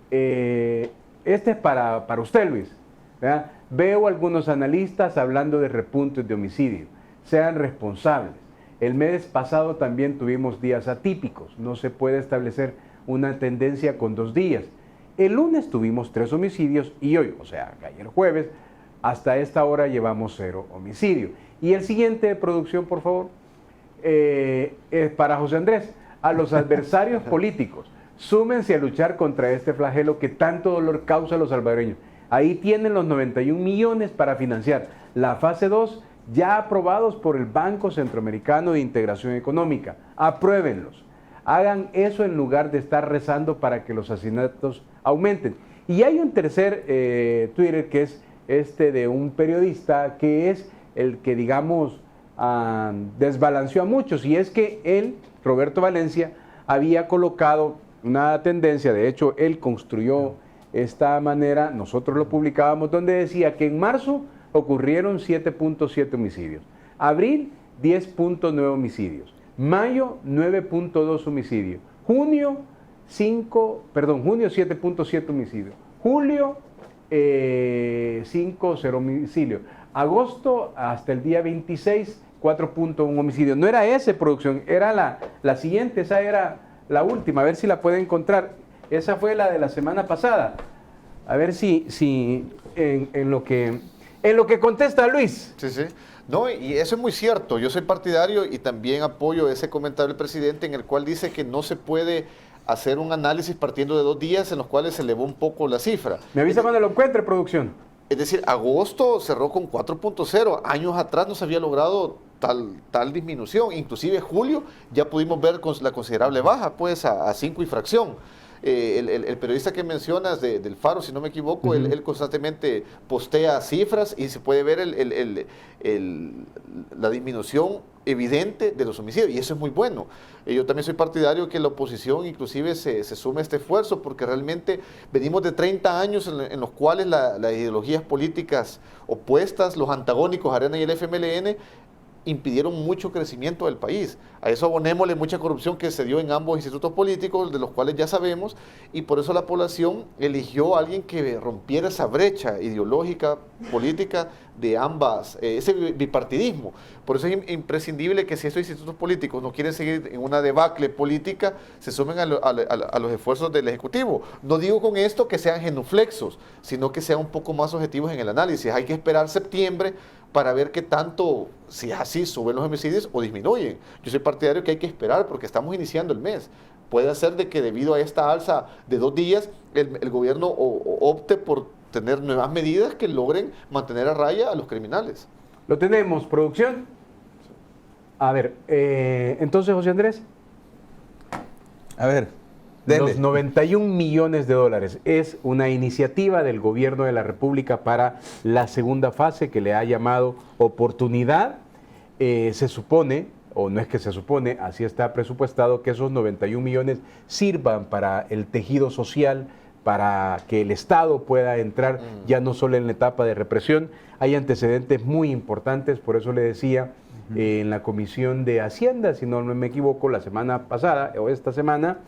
Este es para usted, Luis, ¿verdad? Veo algunos analistas hablando de repuntes de homicidio. Sean responsables. El mes pasado también tuvimos días atípicos. No se puede establecer una tendencia con 2 días. El lunes tuvimos 3 homicidios y hoy, o sea, ayer jueves, hasta esta hora llevamos 0 homicidios. Y el siguiente de producción, por favor, es para José Andrés. A los adversarios políticos, súmense a luchar contra este flagelo que tanto dolor causa a los salvadoreños. Ahí tienen los 91 millones para financiar la fase 2, ya aprobados por el Banco Centroamericano de Integración Económica. Apruébenlos. Hagan eso en lugar de estar rezando para que los asesinatos aumenten. Y hay un tercer Twitter que es este de un periodista que es el que, digamos, desbalanceó a muchos, y es que él, Roberto Valencia, había colocado una tendencia, de hecho él construyó esta manera, nosotros lo publicábamos, donde decía que en marzo ocurrieron 7.7 homicidios, abril 10.9 homicidios, mayo 9.2 homicidios, junio 7.7 homicidios, julio 5.0 homicidios, agosto hasta el día 26 4.1 homicidio. No era esa producción, era la siguiente, esa era la última, a ver si la puede encontrar. Esa fue la de la semana pasada. A ver si en lo que contesta Luis. Sí, sí. No, y eso es muy cierto. Yo soy partidario y también apoyo ese comentario del presidente en el cual dice que no se puede hacer un análisis partiendo de 2 días en los cuales se elevó un poco la cifra. Me avisa cuando lo encuentre, producción. Es decir, agosto cerró con 4.0. Años atrás no se había logrado tal disminución. Inclusive julio ya pudimos ver la considerable baja, pues a 5 y fracción. El periodista que mencionas del Faro, si no me equivoco, él constantemente postea cifras y se puede ver la disminución evidente de los homicidios, y eso es muy bueno. Yo también soy partidario que la oposición inclusive se sume a este esfuerzo, porque realmente venimos de 30 años en los cuales las ideologías políticas opuestas, los antagónicos, Arena y el FMLN, impidieron mucho crecimiento del país. A eso abonémosle mucha corrupción que se dio en ambos institutos políticos, de los cuales ya sabemos, y por eso la población eligió a alguien que rompiera esa brecha ideológica, política de ambas, ese bipartidismo. Por eso es imprescindible que si estos institutos políticos no quieren seguir en una debacle política, se sumen a los esfuerzos del Ejecutivo. No digo con esto que sean genuflexos, sino que sean un poco más objetivos en el análisis. Hay que esperar septiembre para ver qué tanto, si es así, suben los homicidios o disminuyen. Yo soy partidario que hay que esperar porque estamos iniciando el mes. Puede ser de que debido a esta alza de 2 días, el gobierno opte por tener nuevas medidas que logren mantener a raya a los criminales. Lo tenemos, producción. A ver, entonces, José Andrés. A ver, dele. Los 91 millones de dólares es una iniciativa del gobierno de la República para la segunda fase que le ha llamado oportunidad. Se supone, o no es que se supone, así está presupuestado, que esos 91 millones sirvan para el tejido social, para que el Estado pueda entrar ya no solo en la etapa de represión. Hay antecedentes muy importantes, por eso le decía, en la Comisión de Hacienda, si no me equivoco, la semana pasada o esta semana,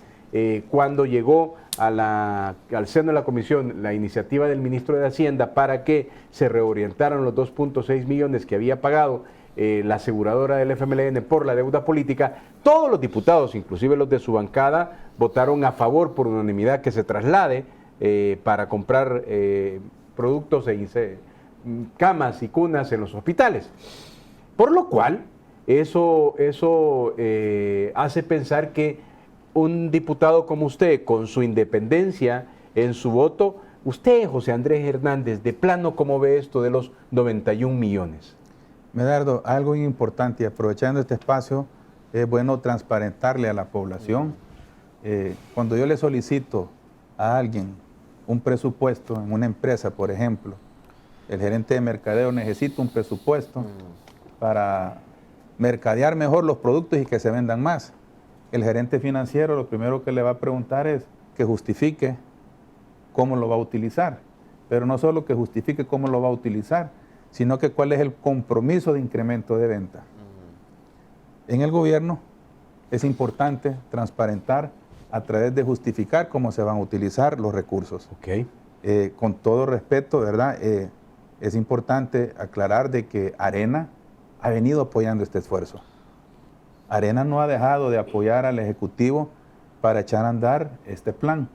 cuando llegó al seno de la comisión la iniciativa del ministro de Hacienda para que se reorientaran los 2.6 millones que había pagado la aseguradora del FMLN por la deuda política, todos los diputados, inclusive los de su bancada, votaron a favor por unanimidad que se traslade para comprar productos camas y cunas en los hospitales. Por lo cual, eso hace pensar que un diputado como usted, con su independencia en su voto, usted, José Andrés Hernández, de plano, ¿cómo ve esto de los 91 millones? Medardo, algo importante, y aprovechando este espacio, es bueno transparentarle a la población. Cuando yo le solicito a alguien un presupuesto en una empresa, por ejemplo, el gerente de mercadeo necesita un presupuesto para mercadear mejor los productos y que se vendan más. El gerente financiero lo primero que le va a preguntar es que justifique cómo lo va a utilizar, pero no solo que justifique cómo lo va a utilizar, sino que cuál es el compromiso de incremento de venta. En el gobierno es importante transparentar a través de justificar cómo se van a utilizar los recursos. Okay. Con todo respeto, ¿verdad? Es importante aclarar de que Arena ha venido apoyando este esfuerzo. Arena no ha dejado de apoyar al Ejecutivo para echar a andar este plan.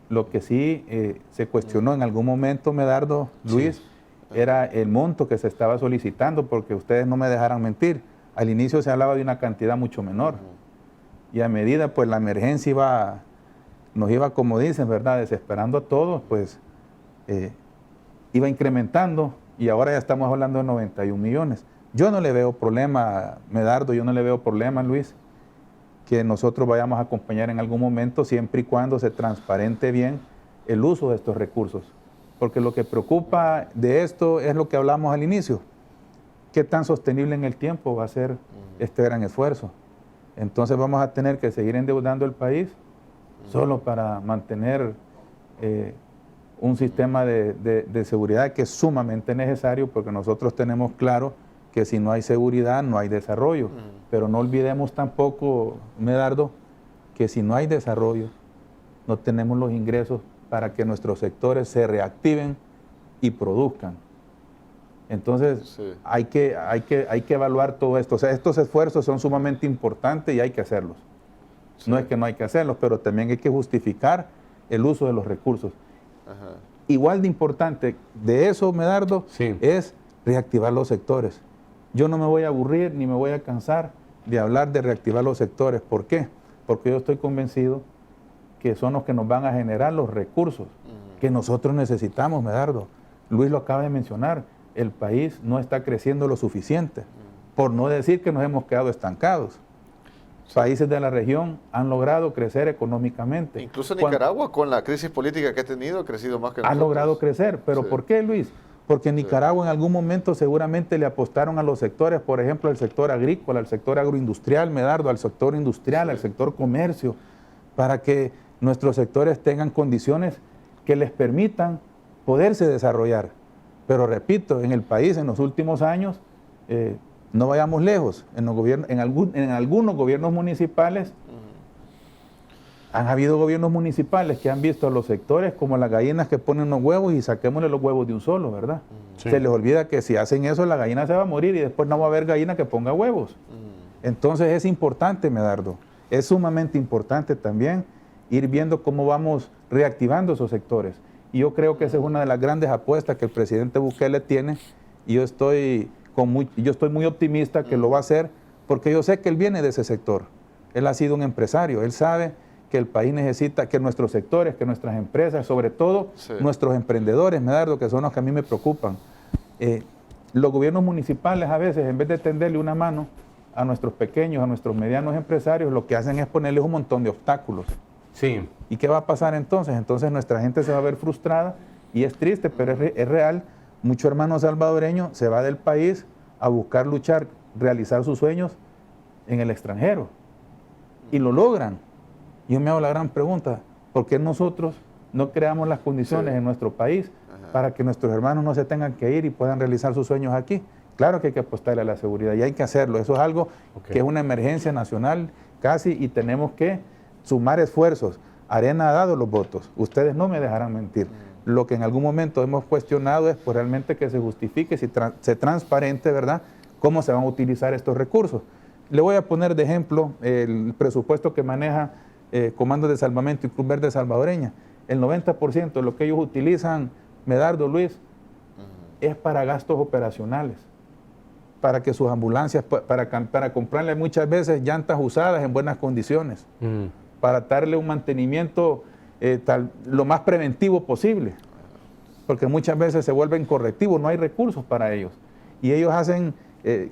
Lo que sí se cuestionó en algún momento, Medardo, Luis, era el monto que se estaba solicitando, porque ustedes no me dejarán mentir. Al inicio se hablaba de una cantidad mucho menor. Y a medida, pues, la emergencia nos iba, como dicen, ¿verdad?, desesperando a todos, pues, iba incrementando, y ahora ya estamos hablando de 91 millones. Yo no le veo problema, Medardo, yo no le veo problema, Luis, que nosotros vayamos a acompañar en algún momento, siempre y cuando se transparente bien el uso de estos recursos. Porque lo que preocupa de esto es lo que hablamos al inicio. ¿Qué tan sostenible en el tiempo va a ser este gran esfuerzo? Entonces vamos a tener que seguir endeudando el país solo para mantener un sistema de seguridad que es sumamente necesario, porque nosotros tenemos claro que si no hay seguridad no hay desarrollo. Pero no olvidemos tampoco, Medardo, que si no hay desarrollo no tenemos los ingresos para que nuestros sectores se reactiven y produzcan. Entonces hay que evaluar todo esto. O sea, estos esfuerzos son sumamente importantes y hay que hacerlos. Sí. No es que no hay que hacerlos, pero también hay que justificar el uso de los recursos. Ajá. Igual de importante de eso, Medardo, es reactivar los sectores. Yo no me voy a aburrir ni me voy a cansar de hablar de reactivar los sectores. ¿Por qué? Porque yo estoy convencido que son los que nos van a generar los recursos que nosotros necesitamos, Medardo. Luis lo acaba de mencionar, el país no está creciendo lo suficiente, por no decir que nos hemos quedado estancados. Países de la región han logrado crecer económicamente. Incluso Nicaragua, con la crisis política que ha tenido, ha crecido más que nosotros. Ha logrado crecer, pero ¿por qué, Luis? Porque Nicaragua en algún momento seguramente le apostaron a los sectores, por ejemplo, al sector agrícola, al sector agroindustrial, Medardo, al sector industrial, al sector comercio, para que nuestros sectores tengan condiciones que les permitan poderse desarrollar. Pero repito, en el país en los últimos años, no vayamos lejos, en algunos gobiernos municipales, han habido gobiernos municipales que han visto a los sectores como las gallinas que ponen los huevos y saquémosle los huevos de un solo, ¿verdad? Sí. Se les olvida que si hacen eso la gallina se va a morir y después no va a haber gallina que ponga huevos. Entonces es importante, Medardo, es sumamente importante también ir viendo cómo vamos reactivando esos sectores. Y yo creo que esa es una de las grandes apuestas que el presidente Bukele tiene, y yo estoy muy optimista que lo va a hacer, porque yo sé que él viene de ese sector. Él ha sido un empresario, él sabe que el país necesita, que nuestros sectores, que nuestras empresas, sobre todo nuestros emprendedores, Medardo, que son los que a mí me preocupan. Los gobiernos municipales a veces, en vez de tenderle una mano a nuestros pequeños, a nuestros medianos empresarios, lo que hacen es ponerles un montón de obstáculos. Sí. ¿Y qué va a pasar entonces? Entonces nuestra gente se va a ver frustrada, y es triste, pero es real. Mucho hermano salvadoreño se va del país a buscar luchar, realizar sus sueños en el extranjero. Y lo logran. Yo me hago la gran pregunta, ¿por qué nosotros no creamos las condiciones en nuestro país para que nuestros hermanos no se tengan que ir y puedan realizar sus sueños aquí? Claro que hay que apostarle a la seguridad y hay que hacerlo. Eso es algo que es una emergencia nacional casi, y tenemos que sumar esfuerzos. Arena ha dado los votos, ustedes no me dejarán mentir. Lo que en algún momento hemos cuestionado es pues, realmente que se justifique, se transparente, ¿verdad?, cómo se van a utilizar estos recursos. Le voy a poner de ejemplo el presupuesto que maneja Comando de Salvamento y Cruz Verde Salvadoreña. El 90% de lo que ellos utilizan, Medardo, Luis, es para gastos operacionales, para que sus ambulancias, para comprarle muchas veces llantas usadas en buenas condiciones, para darle un mantenimiento lo más preventivo posible, porque muchas veces se vuelven correctivos, no hay recursos para ellos. Y ellos hacen,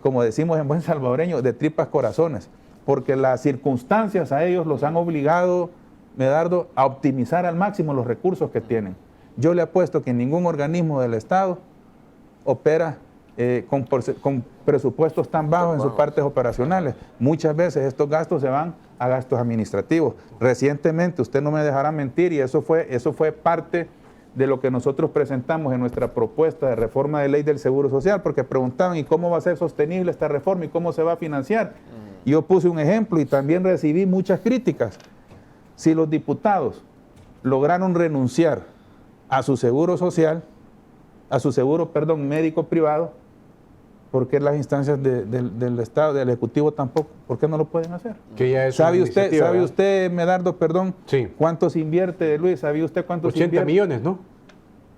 como decimos en buen salvadoreño, de tripas corazones, porque las circunstancias a ellos los han obligado, Medardo, a optimizar al máximo los recursos que tienen. Yo le apuesto que ningún organismo del Estado opera con presupuestos tan bajos en sus partes operacionales. Muchas veces estos gastos se van a gastos administrativos. Recientemente, usted no me dejará mentir, y eso fue parte de lo que nosotros presentamos en nuestra propuesta de reforma de ley del Seguro Social, porque preguntaban, ¿y cómo va a ser sostenible esta reforma y cómo se va a financiar? Yo puse un ejemplo y también recibí muchas críticas. Si los diputados lograron renunciar a su seguro social, a su seguro, médico privado, ¿por qué las instancias del Estado, del Ejecutivo tampoco? ¿Por qué no lo pueden hacer? Que ya es ¿Sabe usted, Medardo, sí, cuántos invierte, Luis? ¿Sabe usted cuántos 80 invierte? millones, ¿no?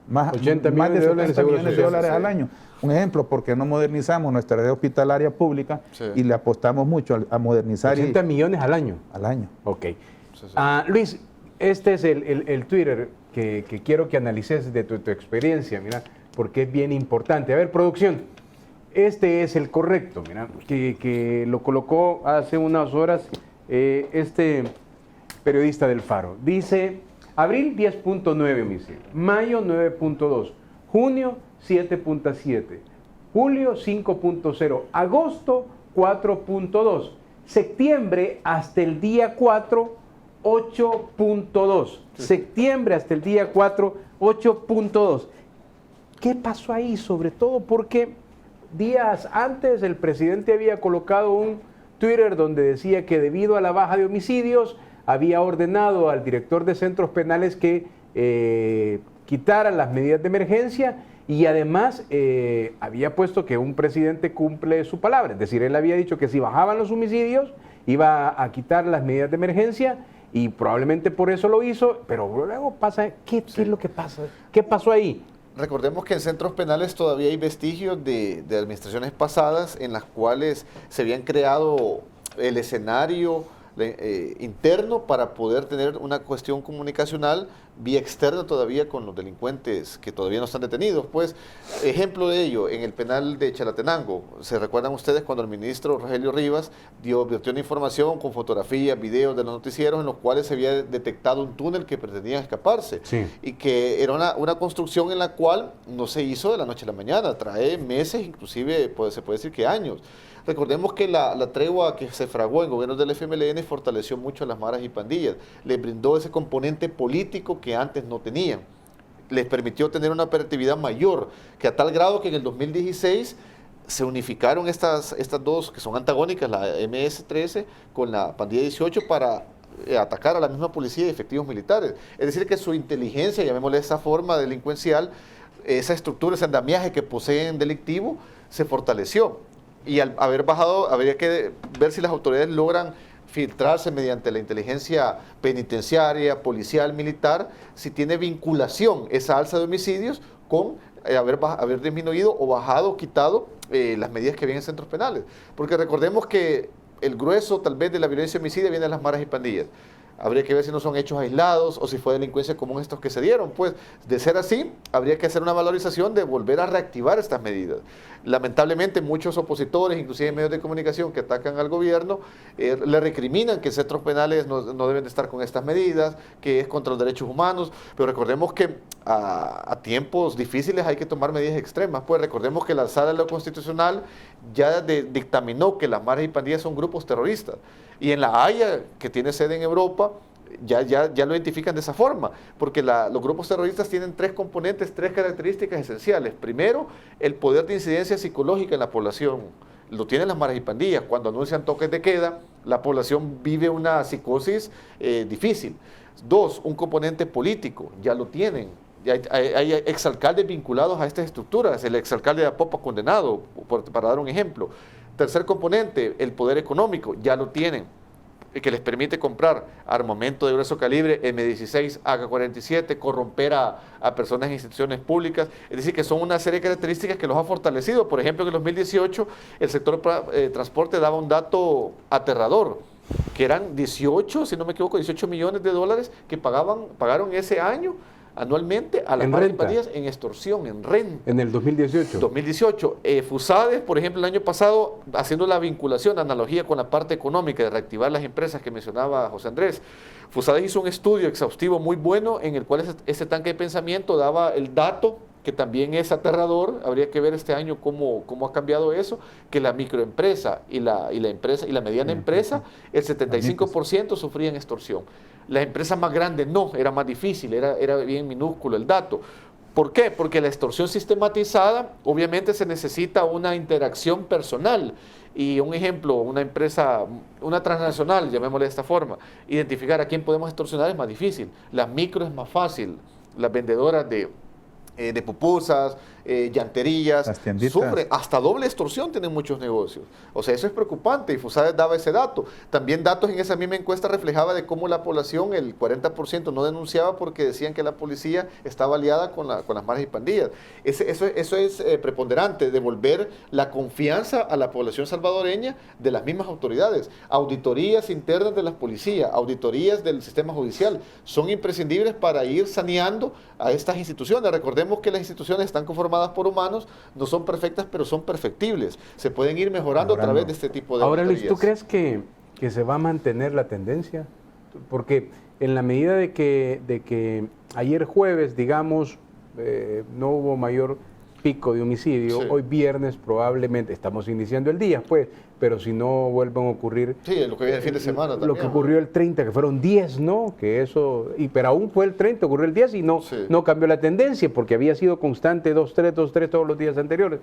Más de 70 millones de dólares al año. Un ejemplo, ¿por qué no modernizamos nuestra red hospitalaria pública y le apostamos mucho a modernizar? 80 millones al año. Al año. Ok. Luis, este es el Twitter que quiero que analices de tu experiencia, mira, porque es bien importante. A ver, producción, este es el correcto, mira, que lo colocó hace unas horas este periodista del Faro. Dice, Abril 10.9 homicidios, mayo 9.2, junio 7.7, julio 5.0, agosto 4.2, septiembre hasta el día 4, 8.2, septiembre hasta el día 4, 8.2. ¿Qué pasó ahí? Sobre todo porque días antes el presidente había colocado un Twitter donde decía que debido a la baja de homicidios había ordenado al director de centros penales que quitara las medidas de emergencia y además había puesto que un presidente cumple su palabra. Es decir, él había dicho que si bajaban los homicidios iba a quitar las medidas de emergencia y probablemente por eso lo hizo, pero luego pasa, ¿qué es lo que pasa? ¿Qué pasó ahí? Recordemos que en centros penales todavía hay vestigios de administraciones pasadas en las cuales se habían creado el escenario interno para poder tener una cuestión comunicacional vía externa todavía con los delincuentes que todavía no están detenidos. Pues, ejemplo de ello, en el penal de Chalatenango, ¿se recuerdan ustedes cuando el ministro Rogelio Rivas vertió una información con fotografías, videos de los noticieros en los cuales se había detectado un túnel que pretendía escaparse? Sí. Y que era una construcción en la cual no se hizo de la noche a la mañana, trae meses, inclusive se puede decir que años. Recordemos que la tregua que se fraguó en gobiernos del FMLN fortaleció mucho a las maras y pandillas, les brindó ese componente político que antes no tenían, les permitió tener una operatividad mayor, que a tal grado que en el 2016 se unificaron estas dos que son antagónicas, la MS-13 con la pandilla 18 para atacar a la misma policía y efectivos militares. Es decir, que su inteligencia, llamémosle de esa forma delincuencial, esa estructura, ese andamiaje que poseen delictivo, se fortaleció. Y al haber bajado, habría que ver si las autoridades logran filtrarse mediante la inteligencia penitenciaria, policial, militar, si tiene vinculación esa alza de homicidios con haber disminuido o bajado, quitado las medidas que vienen en centros penales. Porque recordemos que el grueso tal vez de la violencia homicida viene de las maras y pandillas. Habría que ver si no son hechos aislados o si fue delincuencia común estos que se dieron. Pues, de ser así, habría que hacer una valorización de volver a reactivar estas medidas. Lamentablemente, muchos opositores, inclusive medios de comunicación que atacan al gobierno, le recriminan que centros penales no deben de estar con estas medidas, que es contra los derechos humanos. Pero recordemos que a tiempos difíciles hay que tomar medidas extremas. Pues recordemos que la Sala de lo Constitucional ya dictaminó que las maras y pandillas son grupos terroristas. Y en La Haya, que tiene sede en Europa, ya lo identifican de esa forma, porque los grupos terroristas tienen tres componentes, tres características esenciales. Primero, el poder de incidencia psicológica en la población. Lo tienen las maras y pandillas. Cuando anuncian toques de queda, la población vive una psicosis difícil. Dos, un componente político, ya lo tienen. Hay exalcaldes vinculados a estas estructuras, el exalcalde de Apopa condenado, para dar un ejemplo. Tercer componente, el poder económico, ya lo tienen, que les permite comprar armamento de grueso calibre, M16, AK-47, corromper a personas e instituciones públicas. Es decir, que son una serie de características que los ha fortalecido. Por ejemplo, en el 2018 el sector transporte daba un dato aterrador, que eran 18, si no me equivoco, 18 millones de dólares que pagaron ese año anualmente a las maras y pandillas en extorsión, en renta. En el 2018. 2018. Fusades, por ejemplo, el año pasado, haciendo la vinculación, analogía con la parte económica de reactivar las empresas que mencionaba José Andrés. Fusades hizo un estudio exhaustivo muy bueno en el cual ese tanque de pensamiento daba el dato, que también es aterrador. Habría que ver este año cómo ha cambiado eso, que la microempresa y la mediana empresa, el 75% sufrían extorsión. Las empresas más grandes no, era más difícil, era bien minúsculo el dato. ¿Por qué? Porque la extorsión sistematizada, obviamente se necesita una interacción personal. Y un ejemplo, una empresa, una transnacional, llamémosle de esta forma, identificar a quién podemos extorsionar es más difícil. Las micro es más fácil, las vendedoras de pupusas, llanterías, sufren, hasta doble extorsión tienen muchos negocios. O sea, eso es preocupante y Fusades daba ese dato. También datos en esa misma encuesta reflejaba de cómo la población, el 40% no denunciaba porque decían que la policía estaba aliada con las maras y pandillas. Eso es preponderante, devolver la confianza a la población salvadoreña de las mismas autoridades. Auditorías internas de las policías, auditorías del sistema judicial, son imprescindibles para ir saneando a estas instituciones. Recordemos que las instituciones están conformadas por humanos, no son perfectas, pero son perfectibles. Se pueden ir mejorando a través de este tipo de Ahora, auditorías. Luis, ¿tú crees que se va a mantener la tendencia? Porque en la medida de que ayer jueves, digamos, no hubo mayor pico de homicidio, Sí. hoy viernes probablemente, estamos iniciando el día, pues, pero si no vuelven a ocurrir... Sí, lo que viene el fin de semana también. Lo que ocurrió el 30, que fueron 10, ¿no? Que eso, pero aún fue el 30, ocurrió el 10 y no, Sí. no cambió la tendencia porque había sido constante 2-3, 2-3 todos los días anteriores.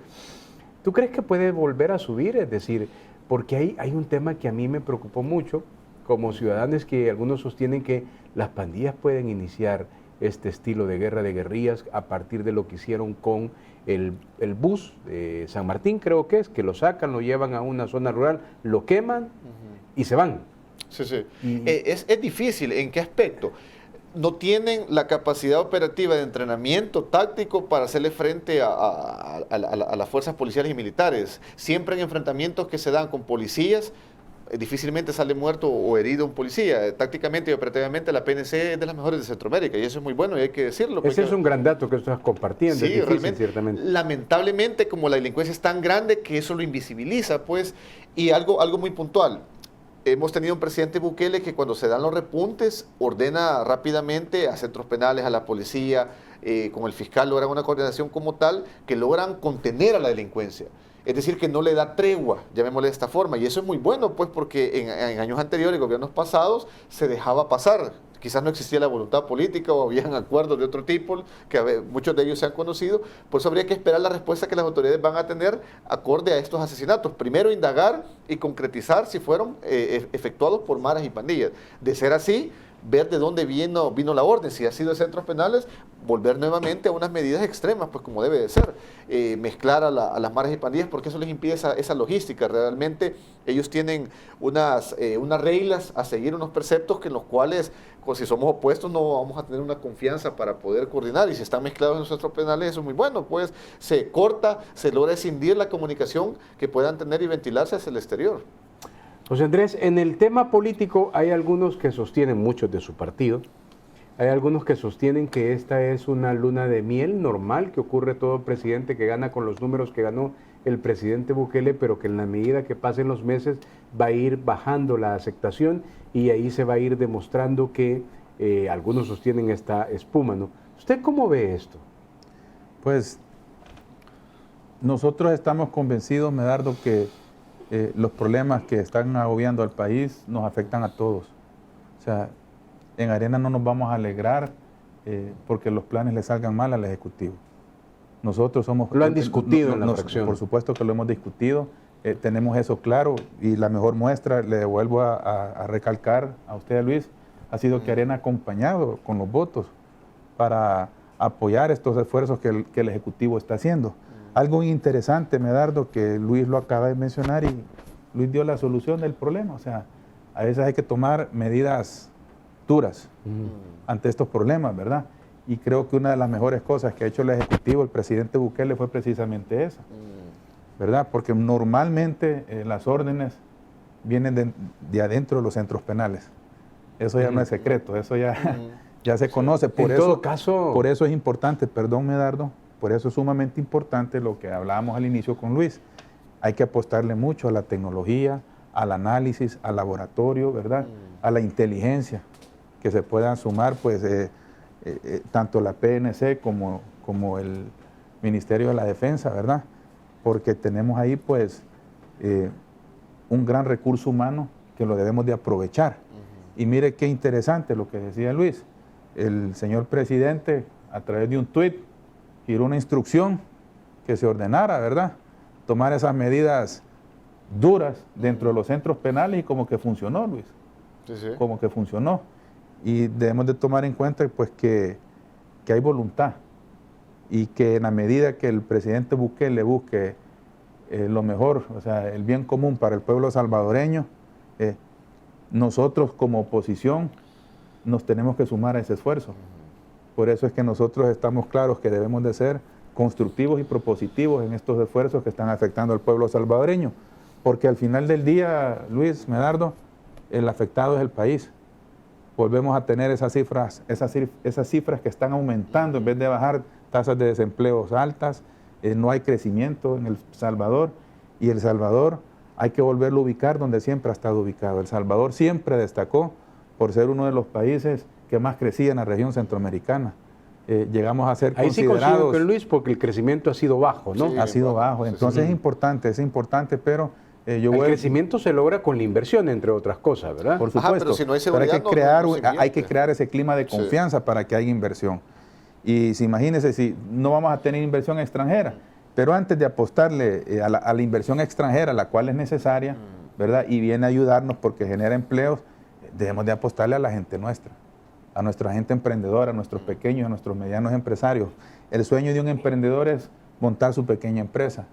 ¿Tú crees que puede volver a subir? Es decir, porque hay un tema que a mí me preocupó mucho, como ciudadanos, que algunos sostienen que las pandillas pueden iniciar este estilo de guerra de guerrillas a partir de lo que hicieron con el bus de San Martín, creo que es, que lo sacan, lo llevan a una zona rural, lo queman y se van. Sí, sí. Y- Es difícil. ¿En qué aspecto? No tienen la capacidad operativa de entrenamiento táctico para hacerle frente a las fuerzas policiales y militares. Siempre en enfrentamientos que se dan con policías, difícilmente sale muerto o herido un policía. Tácticamente y operativamente la PNC es de las mejores de Centroamérica y eso es muy bueno y hay que decirlo. Ese es un gran dato que estás compartiendo, Sí, es difícil, realmente. ciertamente. Lamentablemente, como la delincuencia es tan grande que eso lo invisibiliza, pues, y algo muy puntual. Hemos tenido un presidente Bukele que cuando se dan los repuntes ordena rápidamente a centros penales, a la policía, con el fiscal logran una coordinación como tal que logran contener a la delincuencia. Es decir, que no le da tregua, llamémosle de esta forma. Y eso es muy bueno, pues, porque en años anteriores, gobiernos pasados, se dejaba pasar. Quizás no existía la voluntad política o habían acuerdos de otro tipo, que muchos de ellos se han conocido. Por eso habría que esperar la respuesta que las autoridades van a tener acorde a estos asesinatos. Primero, indagar y concretizar si fueron efectuados por maras y pandillas. De ser así, ver de dónde vino la orden, si ha sido de centros penales, volver nuevamente a unas medidas extremas, pues como debe de ser, mezclar a las maras y pandillas, porque eso les impide esa logística. Realmente ellos tienen unas reglas a seguir, unos preceptos que en los cuales, pues, si somos opuestos, no vamos a tener una confianza para poder coordinar, y si están mezclados en los centros penales, eso es muy bueno, pues se corta, se logra escindir la comunicación que puedan tener y ventilarse hacia el exterior. José Andrés, en el tema político hay algunos que sostienen, muchos de su partido, hay algunos que sostienen que esta es una luna de miel normal que ocurre todo presidente que gana con los números que ganó el presidente Bukele, pero que en la medida que pasen los meses va a ir bajando la aceptación y ahí se va a ir demostrando que algunos sostienen esta espuma, ¿no? ¿Usted cómo ve esto? Pues nosotros estamos convencidos, Medardo, que los problemas que están agobiando al país nos afectan a todos. O sea, en Arena no nos vamos a alegrar porque los planes le salgan mal al Ejecutivo. Nosotros somos... Lo han discutido en la fracción. Por supuesto que lo hemos discutido, tenemos eso claro, y la mejor muestra, le vuelvo a recalcar a usted, Luis, ha sido que Arena ha acompañado con los votos para apoyar estos esfuerzos que el Ejecutivo está haciendo. Algo interesante, Medardo, que Luis lo acaba de mencionar y Luis dio la solución del problema. O sea, a veces hay que tomar medidas duras ante estos problemas, ¿verdad? Y creo que una de las mejores cosas que ha hecho el Ejecutivo, el presidente Bukele, fue precisamente esa, ¿verdad? Porque normalmente las órdenes vienen de adentro de los centros penales. Eso ya no es secreto, eso ya se conoce. En todo caso... Por eso es importante, perdón, Medardo, por eso es sumamente importante lo que hablábamos al inicio con Luis. Hay que apostarle mucho a la tecnología, al análisis, al laboratorio, ¿verdad? A la inteligencia, que se puedan sumar, pues, tanto la PNC como el Ministerio de la Defensa, ¿verdad? Porque tenemos ahí, pues, un gran recurso humano que lo debemos de aprovechar. Y mire qué interesante lo que decía Luis. El señor presidente, a través de un tuit, giró una instrucción que se ordenara, ¿verdad? Tomar esas medidas duras dentro de los centros penales y como que funcionó, Luis. Sí, sí. Como que funcionó. Y debemos de tomar en cuenta, pues, que hay voluntad y que en la medida que el presidente Bukele busque lo mejor, o sea, el bien común para el pueblo salvadoreño, nosotros como oposición nos tenemos que sumar a ese esfuerzo. Por eso es que nosotros estamos claros que debemos de ser constructivos y propositivos en estos esfuerzos que están afectando al pueblo salvadoreño. Porque al final del día, Luis, Medardo, el afectado es el país. Volvemos a tener esas cifras que están aumentando en vez de bajar, tasas de desempleo altas, no hay crecimiento en El Salvador, y El Salvador hay que volverlo a ubicar donde siempre ha estado ubicado. El Salvador siempre destacó por ser uno de los países que más crecía en la región centroamericana. Llegamos a ser ahí considerados... sí coincido con Luis, porque el crecimiento ha sido bajo, ¿no? Sí, ha sido bajo, entonces sí. es importante, pero el crecimiento se logra con la inversión, entre otras cosas, ¿verdad? Por supuesto, pero si no hay seguridad, hay que crear ese clima de confianza para que haya inversión. Y si imagínense, si no vamos a tener inversión extranjera, pero antes de apostarle a la inversión extranjera, la cual es necesaria, ¿verdad? Y viene a ayudarnos porque genera empleos, debemos de apostarle a la gente nuestra, a nuestra gente emprendedora, a nuestros pequeños, a nuestros medianos empresarios. El sueño de un emprendedor es montar su pequeña empresa.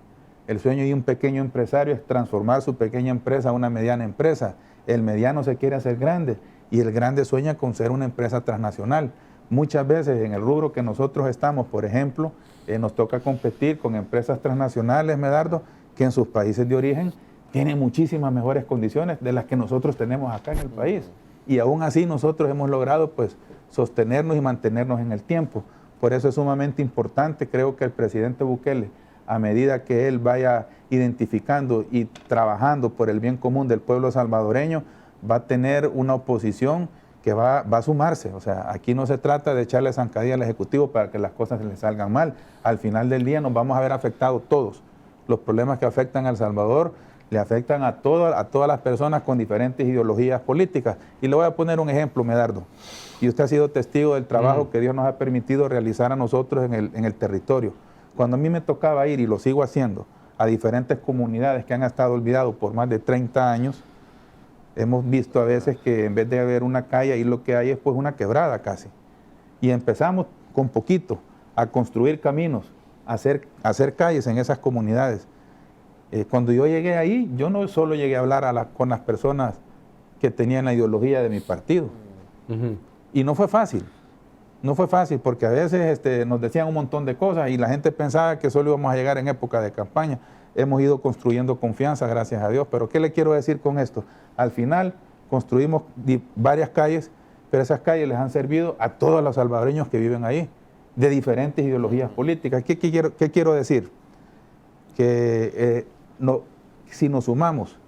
El sueño de un pequeño empresario es transformar su pequeña empresa a una mediana empresa. El mediano se quiere hacer grande y el grande sueña con ser una empresa transnacional. Muchas veces en el rubro que nosotros estamos, por ejemplo, nos toca competir con empresas transnacionales, Medardo, que en sus países de origen tienen muchísimas mejores condiciones de las que nosotros tenemos acá en el país. Y aún así nosotros hemos logrado pues sostenernos y mantenernos en el tiempo. Por eso es sumamente importante, creo que el presidente Bukele, a medida que él vaya identificando y trabajando por el bien común del pueblo salvadoreño, va a tener una oposición que va a sumarse. O sea, aquí no se trata de echarle zancadilla al Ejecutivo para que las cosas le salgan mal. Al final del día nos vamos a ver afectados todos. Los problemas que afectan a El Salvador le afectan a todas las personas con diferentes ideologías políticas. Y le voy a poner un ejemplo, Medardo. Y usted ha sido testigo del trabajo que Dios nos ha permitido realizar a nosotros en el territorio. Cuando a mí me tocaba ir, y lo sigo haciendo, a diferentes comunidades que han estado olvidados por más de 30 años, hemos visto a veces que en vez de haber una calle, ahí lo que hay es pues una quebrada casi. Y empezamos con poquito a construir caminos, a hacer calles en esas comunidades. Cuando yo llegué ahí, yo no solo llegué a hablar con las personas que tenían la ideología de mi partido. Y no fue fácil. No fue fácil porque a veces nos decían un montón de cosas y la gente pensaba que solo íbamos a llegar en época de campaña. Hemos ido construyendo confianza, gracias a Dios. Pero ¿qué le quiero decir con esto? Al final construimos varias calles, pero esas calles les han servido a todos los salvadoreños que viven ahí, de diferentes ideologías políticas. ¿Qué quiero decir? Que si nos sumamos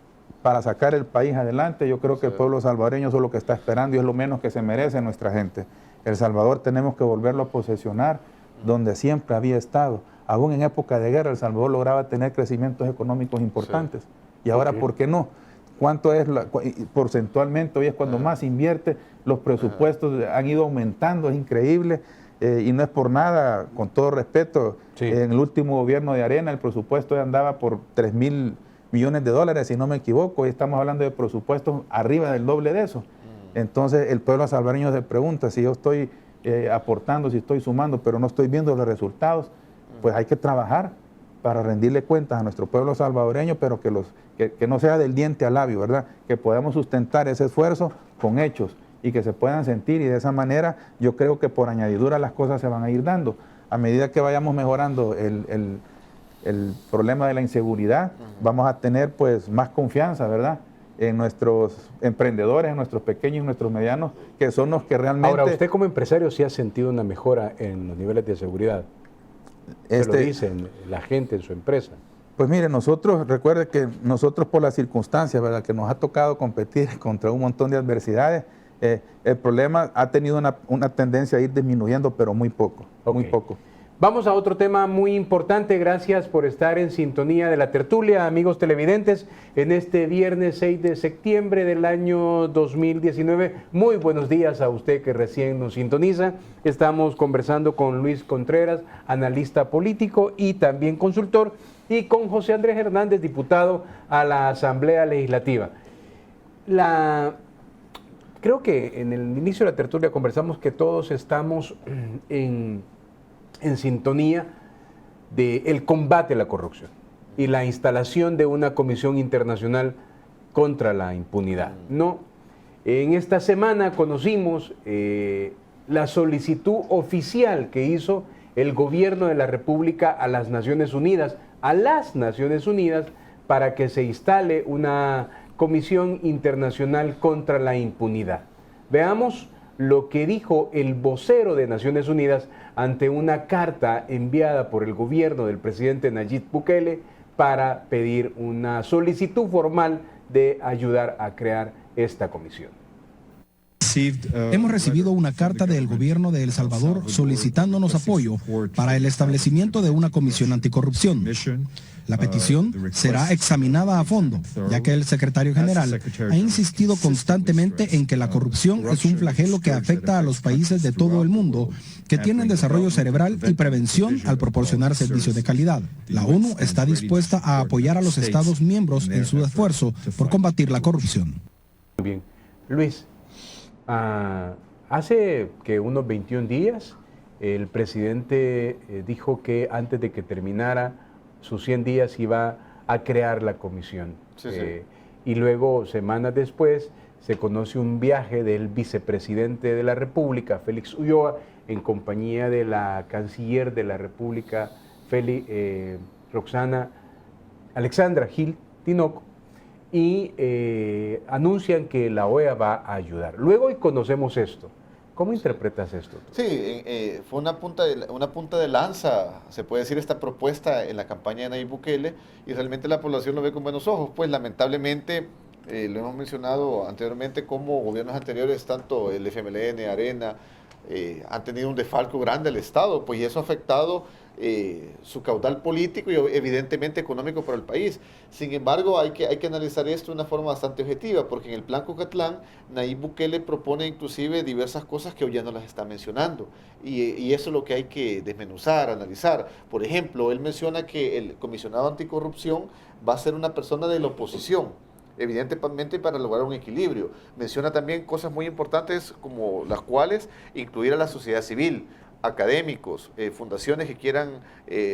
para sacar el país adelante, yo creo que el pueblo salvadoreño es lo que está esperando y es lo menos que se merece nuestra gente. El Salvador tenemos que volverlo a posesionar donde siempre había estado. Aún en época de guerra, El Salvador lograba tener crecimientos económicos importantes. Y ahora, ¿por qué no? ¿Cuánto es porcentualmente? Hoy es cuando más invierte, los presupuestos han ido aumentando, es increíble. Y no es por nada, con todo respeto, en el último gobierno de Arena el presupuesto andaba por 3.000 millones de dólares, si no me equivoco, y estamos hablando de presupuestos arriba del doble de eso. Entonces el pueblo salvadoreño se pregunta si yo estoy aportando, si estoy sumando, pero no estoy viendo los resultados, pues hay que trabajar para rendirle cuentas a nuestro pueblo salvadoreño, pero que no sea del diente al labio, ¿verdad? Que podamos sustentar ese esfuerzo con hechos y que se puedan sentir, y de esa manera yo creo que por añadidura las cosas se van a ir dando. A medida que vayamos mejorando el problema de la inseguridad, vamos a tener pues más confianza, ¿verdad?, en nuestros emprendedores, en nuestros pequeños y nuestros medianos, que son los que realmente... Ahora, usted como empresario sí ha sentido una mejora en los niveles de seguridad. Se lo dicen la gente en su empresa. Pues mire, recuerde que nosotros por las circunstancias, ¿verdad?, que nos ha tocado competir contra un montón de adversidades, el problema ha tenido una tendencia a ir disminuyendo, pero muy poco, muy poco. Vamos a otro tema muy importante. Gracias por estar en sintonía de la tertulia, amigos televidentes, en este viernes 6 de septiembre del año 2019. Muy buenos días a usted que recién nos sintoniza. Estamos conversando con Luis Contreras, analista político y también consultor, y con José Andrés Hernández, diputado a la Asamblea Legislativa. Creo que en el inicio de la tertulia conversamos que todos estamos en sintonía del combate a la corrupción y la instalación de una comisión internacional contra la impunidad. No, en esta semana conocimos la solicitud oficial que hizo el gobierno de la República a las Naciones Unidas, para que se instale una comisión internacional contra la impunidad. Veamos lo que dijo el vocero de Naciones Unidas ante una carta enviada por el gobierno del presidente Nayib Bukele para pedir una solicitud formal de ayudar a crear esta comisión. Hemos recibido una carta del gobierno de El Salvador solicitándonos apoyo para el establecimiento de una comisión anticorrupción. La petición será examinada a fondo, ya que el secretario general ha insistido constantemente en que la corrupción es un flagelo que afecta a los países de todo el mundo que tienen desarrollo cerebral y prevención al proporcionar servicio de calidad. La ONU está dispuesta a apoyar a los Estados miembros en su esfuerzo por combatir la corrupción. Muy bien. Luis, hace que unos 21 días el presidente dijo que antes de que terminara sus 100 días iba a crear la comisión. Sí, sí. Y luego, semanas después, se conoce un viaje del vicepresidente de la República, Félix Ulloa, en compañía de la canciller de la República, Alexandra Gil Tinoco, y anuncian que la OEA va a ayudar. Luego hoy conocemos esto. ¿Cómo interpretas esto? Sí, fue una punta de lanza, se puede decir, esta propuesta en la campaña de Nayib Bukele, y realmente la población lo ve con buenos ojos. Pues lamentablemente, lo hemos mencionado anteriormente, como gobiernos anteriores, tanto el FMLN, Arena, han tenido un desfalco grande al Estado, pues y eso ha afectado su caudal político y evidentemente económico para el país. Sin embargo, hay que analizar esto de una forma bastante objetiva, porque en el Plan Cucatlán, Nayib Bukele propone inclusive diversas cosas que hoy ya no las está mencionando, y eso es lo que hay que desmenuzar, analizar. Por ejemplo, él menciona que el comisionado anticorrupción va a ser una persona de la oposición, evidentemente para lograr un equilibrio. Menciona también cosas muy importantes como las cuales incluir a la sociedad civil, académicos, fundaciones que quieran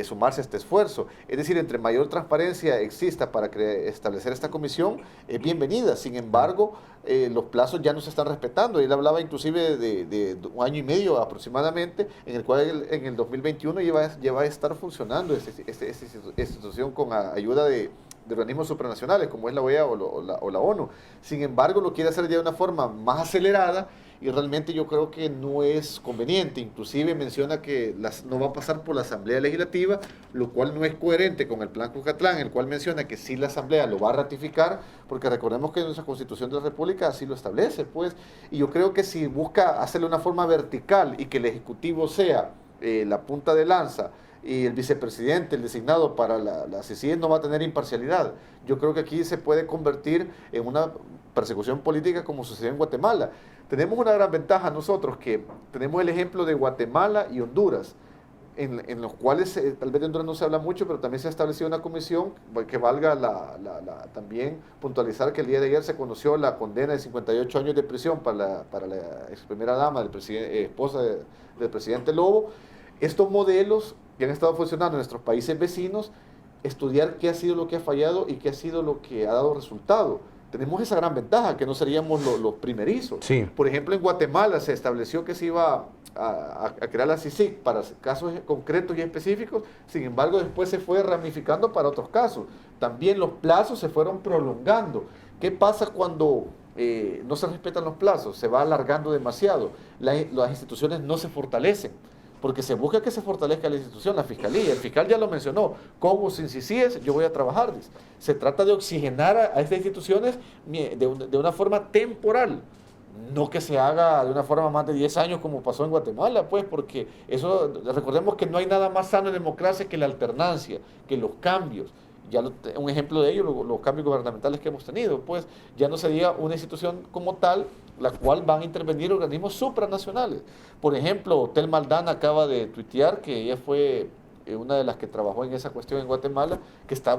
sumarse a este esfuerzo. Es decir, entre mayor transparencia exista para establecer esta comisión, es bienvenida. Sin embargo, los plazos ya no se están respetando. Él hablaba inclusive de 1 año y medio aproximadamente, en el cual en el 2021 ya va a estar funcionando esta institución con ayuda de organismos supranacionales como es la OEA o la ONU. Sin embargo, lo quiere hacer ya de una forma más acelerada, y realmente yo creo que no es conveniente. Inclusive menciona que no va a pasar por la Asamblea Legislativa, lo cual no es coherente con el Plan Cucatlán, el cual menciona que sí la Asamblea lo va a ratificar, porque recordemos que nuestra Constitución de la República así lo establece, pues, y yo creo que si busca hacerlo de una forma vertical y que el Ejecutivo sea la punta de lanza, y el vicepresidente, el designado para la CICIG, no va a tener imparcialidad. Yo creo que aquí se puede convertir en una persecución política como sucedió en Guatemala. Tenemos una gran ventaja nosotros, que tenemos el ejemplo de Guatemala y Honduras, en los cuales tal vez de Honduras no se habla mucho, pero también se ha establecido una comisión que valga también puntualizar que el día de ayer se conoció la condena de 58 años de prisión para la ex primera dama, esposa del presidente Lobo. Estos modelos que han estado funcionando en nuestros países vecinos, estudiar qué ha sido lo que ha fallado y qué ha sido lo que ha dado resultado. Tenemos esa gran ventaja, que no seríamos los primerizos. Sí. Por ejemplo, en Guatemala se estableció que se iba a crear la CICIG para casos concretos y específicos. Sin embargo, después se fue ramificando para otros casos. También los plazos se fueron prolongando. ¿Qué pasa cuando no se respetan los plazos? Se va alargando demasiado. Las instituciones no se fortalecen, porque se busca que se fortalezca la institución, la fiscalía. El fiscal ya lo mencionó, con o sin CICIES yo voy a trabajar. Se trata de oxigenar a estas instituciones de una forma temporal, no que se haga de una forma más de 10 años como pasó en Guatemala, pues, porque eso, recordemos que no hay nada más sano en democracia que la alternancia, que los cambios. Ya un ejemplo de ello, los cambios gubernamentales que hemos tenido, pues ya no sería una institución como tal, la cual van a intervenir organismos supranacionales. Por ejemplo, Tel Maldana acaba de tuitear que ella fue una de las que trabajó en esa cuestión en Guatemala, que está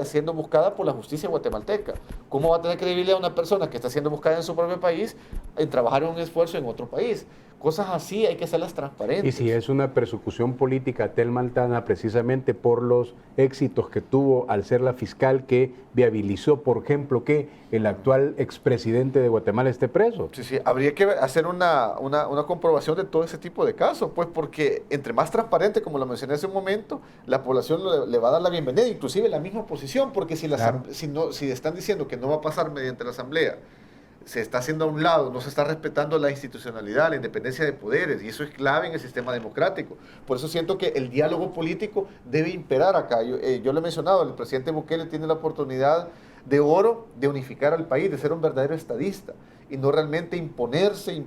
siendo buscada por la justicia guatemalteca. ¿Cómo va a tener credibilidad una persona que está siendo buscada en su propio país en trabajar en un esfuerzo en otro país? Cosas así hay que hacerlas transparentes. Y si es una persecución política, Tel Maldana, precisamente por los éxitos que tuvo al ser la fiscal que viabilizó, por ejemplo, que el actual expresidente de Guatemala esté preso. Sí, habría que hacer una comprobación de todo ese tipo de casos, pues, porque entre más transparente, como lo mencioné hace un momento, la población le va a dar la bienvenida, inclusive la misma oposición, porque si están diciendo que no va a pasar mediante la Asamblea, se está haciendo a un lado, no se está respetando la institucionalidad, la independencia de poderes, y eso es clave en el sistema democrático. Por eso siento que el diálogo político debe imperar acá. Yo lo he mencionado, el presidente Bukele tiene la oportunidad de oro de unificar al país, de ser un verdadero estadista y no realmente imponerse.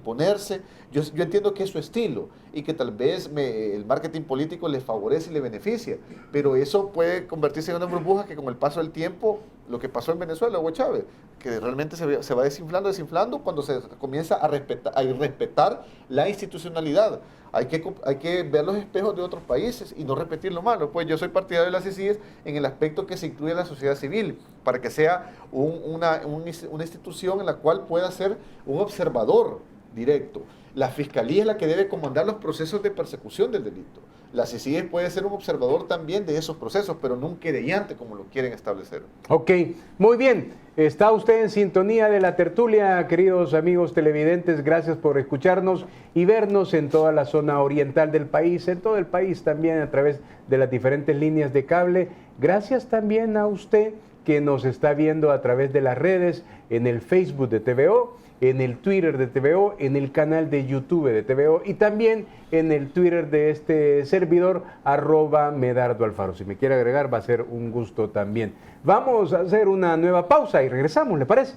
Yo entiendo que es su estilo y que tal vez el marketing político le favorece y le beneficia, pero eso puede convertirse en una burbuja que con el paso del tiempo, lo que pasó en Venezuela, Hugo Chávez, que realmente se va desinflando cuando se comienza a respetar la institucionalidad. Hay que ver los espejos de otros países y no repetir lo malo. Pues yo soy partidario de las CICIG en el aspecto que se incluye a la sociedad civil, para que sea una institución en la cual pueda ser un observador directo. La Fiscalía es la que debe comandar los procesos de persecución del delito. La CICIG puede ser un observador también de esos procesos, pero no un querellante como lo quieren establecer. Ok, muy bien. Está usted en sintonía de la tertulia, queridos amigos televidentes. Gracias por escucharnos y vernos en toda la zona oriental del país, en todo el país también a través de las diferentes líneas de cable. Gracias también a usted que nos está viendo a través de las redes, en el Facebook de TVO, en el Twitter de TVO, en el canal de YouTube de TVO y también en el Twitter de este servidor, @MedardoAlfaro. Si me quiere agregar, va a ser un gusto también. Vamos a hacer una nueva pausa y regresamos, ¿le parece?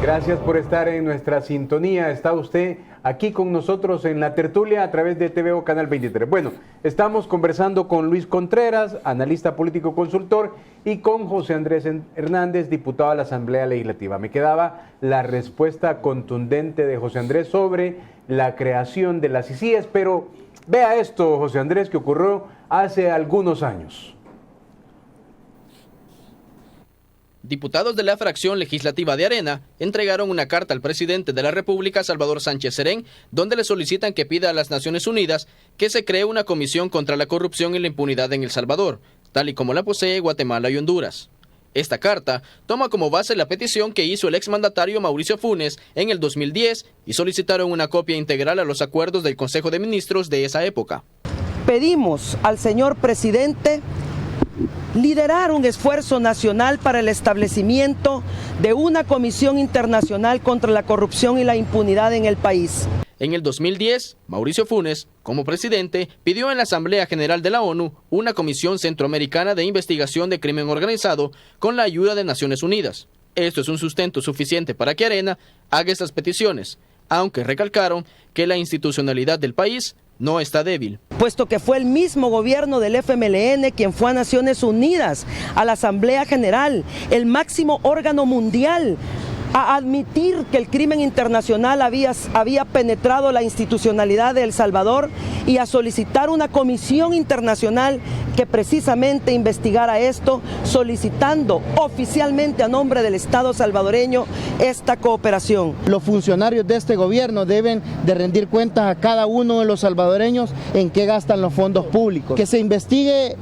Gracias por estar en nuestra sintonía. Está usted aquí con nosotros en la tertulia a través de TVO Canal 23. Bueno, estamos conversando con Luis Contreras, analista político consultor, y con José Andrés Hernández, diputado a la Asamblea Legislativa. Me quedaba la respuesta contundente de José Andrés sobre la creación de las CICIG, pero vea esto, José Andrés, que ocurrió hace algunos años. Diputados de la fracción legislativa de Arena entregaron una carta al presidente de la República, Salvador Sánchez Serén, donde le solicitan que pida a las Naciones Unidas que se cree una comisión contra la corrupción y la impunidad en El Salvador, tal y como la posee Guatemala y Honduras. Esta carta toma como base la petición que hizo el exmandatario Mauricio Funes en el 2010 y solicitaron una copia integral a los acuerdos del Consejo de Ministros de esa época. Pedimos al señor presidente liderar un esfuerzo nacional para el establecimiento de una comisión internacional contra la corrupción y la impunidad en el país. En el 2010, Mauricio Funes, como presidente, pidió en la Asamblea General de la ONU una comisión centroamericana de investigación de crimen organizado con la ayuda de Naciones Unidas. Esto es un sustento suficiente para que Arena haga estas peticiones, aunque recalcaron que la institucionalidad del país no está débil. Puesto que fue el mismo gobierno del FMLN quien fue a Naciones Unidas, a la Asamblea General, el máximo órgano mundial, a admitir que el crimen internacional había penetrado la institucionalidad de El Salvador y a solicitar una comisión internacional que precisamente investigara esto, solicitando oficialmente a nombre del Estado salvadoreño esta cooperación. Los funcionarios de este gobierno deben de rendir cuentas a cada uno de los salvadoreños en qué gastan los fondos públicos. Que se investigue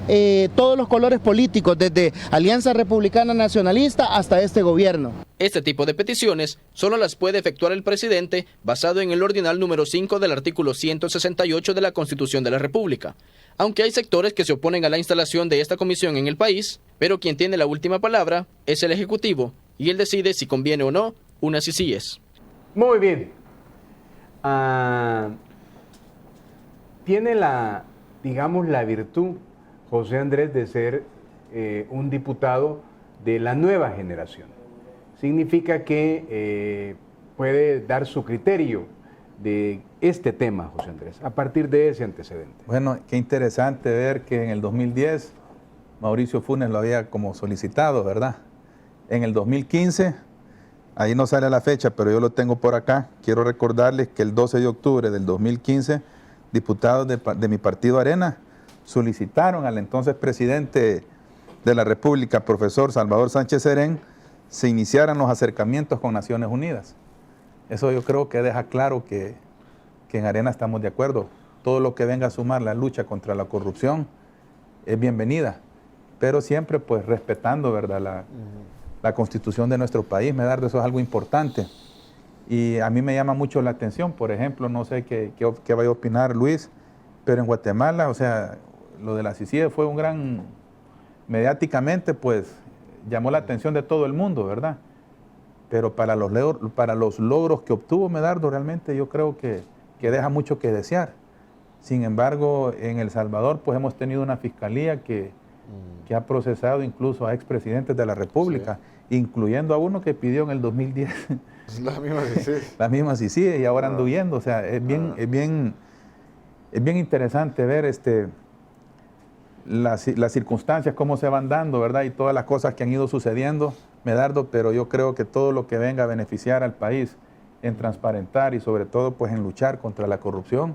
todos los colores políticos, desde Alianza Republicana Nacionalista hasta este gobierno. Este tipo de peticiones solo las puede efectuar el presidente basado en el ordinal número 5 del artículo 168 de la Constitución de la República. Aunque hay sectores que se oponen a la instalación de esta comisión en el país, pero quien tiene la última palabra es el Ejecutivo y él decide si conviene o no una CICIG. Muy bien. Tiene la virtud, José Andrés, de ser un diputado de la nueva generación. Significa que puede dar su criterio de este tema, José Andrés, a partir de ese antecedente. Bueno, qué interesante ver que en el 2010 Mauricio Funes lo había como solicitado, ¿verdad? En el 2015, ahí no sale la fecha, pero yo lo tengo por acá. Quiero recordarles que el 12 de octubre del 2015, diputados de mi partido Arena solicitaron al entonces presidente de la República, profesor Salvador Sánchez Serén, se iniciaran los acercamientos con Naciones Unidas. Eso yo creo que deja claro que en Arena estamos de acuerdo. Todo lo que venga a sumar la lucha contra la corrupción es bienvenida, pero siempre pues respetando, ¿verdad?, la Constitución de nuestro país. Medardo, eso es algo importante. Y a mí me llama mucho la atención, por ejemplo, no sé qué vaya a opinar Luis, pero en Guatemala, o sea, lo de la CICIG fue un gran, mediáticamente, pues, llamó la atención de todo el mundo, ¿verdad? Pero para los logros que obtuvo Medardo, realmente yo creo que deja mucho que desear. Sin embargo, en El Salvador, pues hemos tenido una fiscalía que ha procesado incluso a expresidentes de la República, incluyendo a uno que pidió en el 2010 La misma CICIG. la misma CICIG y ahora ando huyendo. O sea, es bien interesante ver las circunstancias, cómo se van dando, ¿verdad? Y todas las cosas que han ido sucediendo, Medardo, pero yo creo que todo lo que venga a beneficiar al país en transparentar y sobre todo pues en luchar contra la corrupción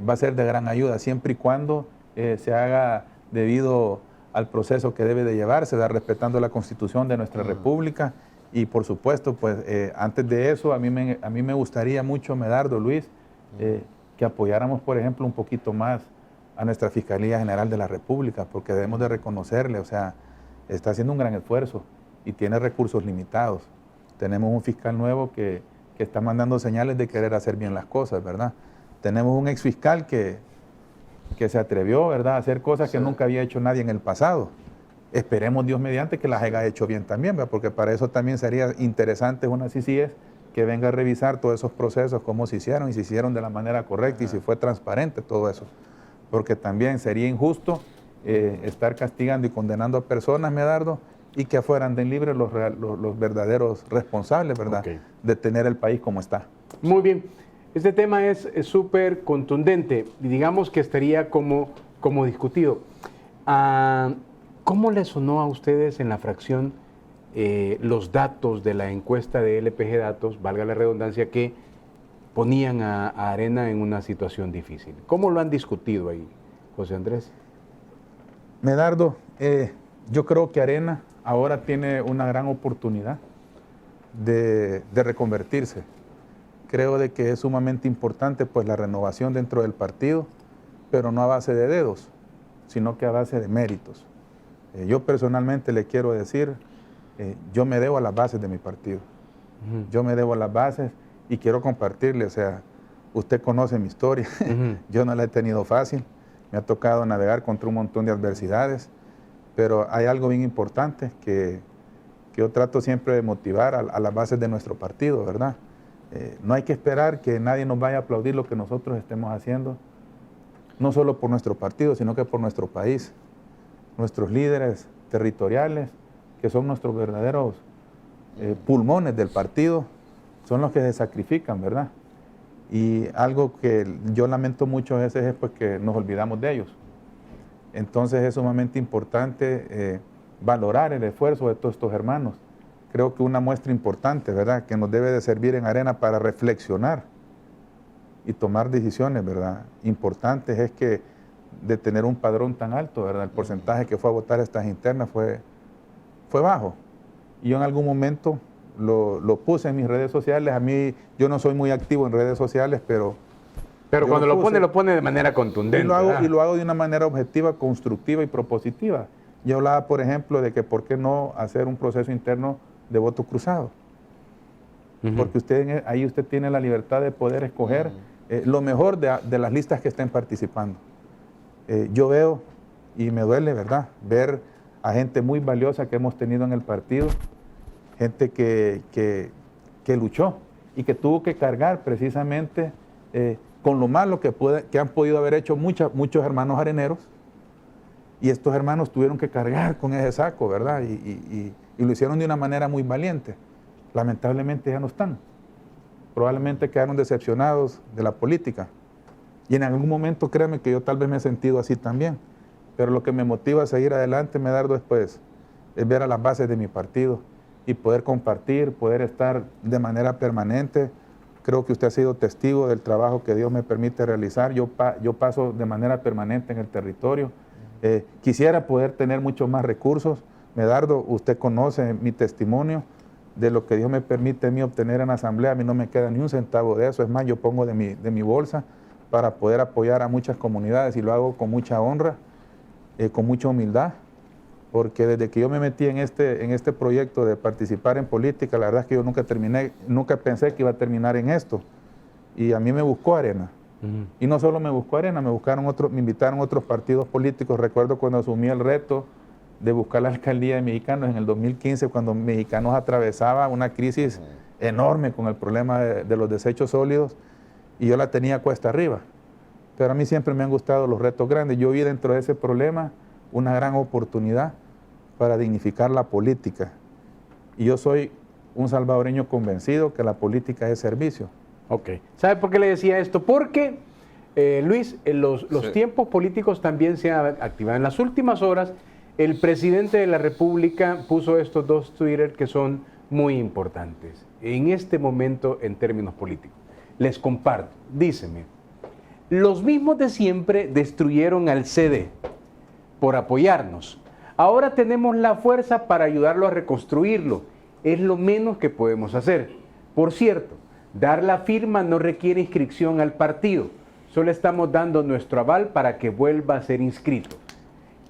va a ser de gran ayuda, siempre y cuando se haga debido al proceso que debe de llevarse, respetando la Constitución de nuestra República. Y por supuesto, pues antes de eso, a mí me gustaría mucho, Medardo, Luis, que apoyáramos, por ejemplo, un poquito más a nuestra Fiscalía General de la República, porque debemos de reconocerle, o sea, está haciendo un gran esfuerzo y tiene recursos limitados. Tenemos un fiscal nuevo que está mandando señales de querer hacer bien las cosas, ¿verdad? Tenemos un exfiscal que se atrevió, ¿verdad?, a hacer cosas que nunca había hecho nadie en el pasado. Esperemos, Dios mediante, que las haya hecho bien también, ¿verdad? Porque para eso también sería interesante una CICIG que venga a revisar todos esos procesos, cómo se hicieron y se hicieron de la manera correcta y si fue transparente todo eso. Porque también sería injusto estar castigando y condenando a personas, Medardo, y que fueran de libre los verdaderos responsables, ¿verdad?, Okay, de tener el país como está. Muy bien. Este tema es súper contundente y digamos que estaría como discutido. ¿Cómo le sonó a ustedes en la fracción los datos de la encuesta de LPG Datos, valga la redundancia, que ponían a Arena en una situación difícil? ¿Cómo lo han discutido ahí, José Andrés? Medardo, yo creo que Arena ahora tiene una gran oportunidad de reconvertirse. Creo de que es sumamente importante pues la renovación dentro del partido, pero no a base de dedos, sino que a base de méritos. Yo personalmente le quiero decir, yo me debo a las bases de mi partido. Yo me debo a las bases y quiero compartirle, o sea, usted conoce mi historia, yo no la he tenido fácil, me ha tocado navegar contra un montón de adversidades, pero hay algo bien importante que yo trato siempre de motivar a las bases de nuestro partido, ¿verdad? No hay que esperar que nadie nos vaya a aplaudir lo que nosotros estemos haciendo, no solo por nuestro partido, sino que por nuestro país. Nuestros líderes territoriales, que son nuestros verdaderos pulmones del partido, son los que se sacrifican, ¿verdad? Y algo que yo lamento mucho a veces es pues, que nos olvidamos de ellos. Entonces es sumamente importante valorar el esfuerzo de todos estos hermanos. Creo que una muestra importante, ¿verdad?, que nos debe de servir en Arena para reflexionar y tomar decisiones, ¿verdad?, importantes, es que de tener un padrón tan alto, ¿verdad?, el porcentaje que fue a votar estas internas fue bajo. Y yo en algún momento lo puse en mis redes sociales. A mí, yo no soy muy activo en redes sociales, pero cuando lo pone de manera contundente. Y lo hago de una manera objetiva, constructiva y propositiva. Yo hablaba, por ejemplo, de que por qué no hacer un proceso interno de voto cruzado. Porque ahí usted tiene la libertad de poder escoger lo mejor de las listas que estén participando. Yo veo, y me duele, ¿verdad?, ver a gente muy valiosa que hemos tenido en el partido, gente que luchó y que tuvo que cargar precisamente con lo malo que han podido haber hecho muchos hermanos areneros, y estos hermanos tuvieron que cargar con ese saco, ¿verdad? Y lo hicieron de una manera muy valiente. Lamentablemente ya no están. Probablemente quedaron decepcionados de la política. Y en algún momento, créanme que yo tal vez me he sentido así también. Pero lo que me motiva a seguir adelante, Medardo, es ver a las bases de mi partido y poder compartir, poder estar de manera permanente. Creo que usted ha sido testigo del trabajo que Dios me permite realizar. Yo paso de manera permanente en el territorio. Quisiera poder tener muchos más recursos. Medardo, usted conoce mi testimonio de lo que Dios me permite a mí obtener en la asamblea. A mí no me queda ni un centavo de eso. Es más, yo pongo de mi bolsa para poder apoyar a muchas comunidades y lo hago con mucha honra, con mucha humildad. porque desde que yo me metí en este proyecto de participar en política, la verdad es que yo nunca pensé que iba a terminar en esto. Y a mí me buscó Arena. Y no solo me buscó Arena, me invitaron otros partidos políticos. Recuerdo cuando asumí el reto de buscar la alcaldía de Mexicanos en el 2015, cuando Mexicanos atravesaba una crisis enorme con el problema de los desechos sólidos, y yo la tenía cuesta arriba. Pero a mí siempre me han gustado los retos grandes. Yo vi dentro de ese problema una gran oportunidad para dignificar la política. Y yo soy un salvadoreño convencido que la política es servicio. Ok. ¿Sabe por qué le decía esto? Porque, Luis, los tiempos políticos también se han activado. En las últimas horas, el presidente de la República puso estos dos Twitter que son muy importantes en este momento en términos políticos. Les comparto. Díceme, los mismos de siempre destruyeron al CD por apoyarnos. Ahora tenemos la fuerza para ayudarlo a reconstruirlo. Es lo menos que podemos hacer. Por cierto, dar la firma no requiere inscripción al partido. Solo estamos dando nuestro aval para que vuelva a ser inscrito.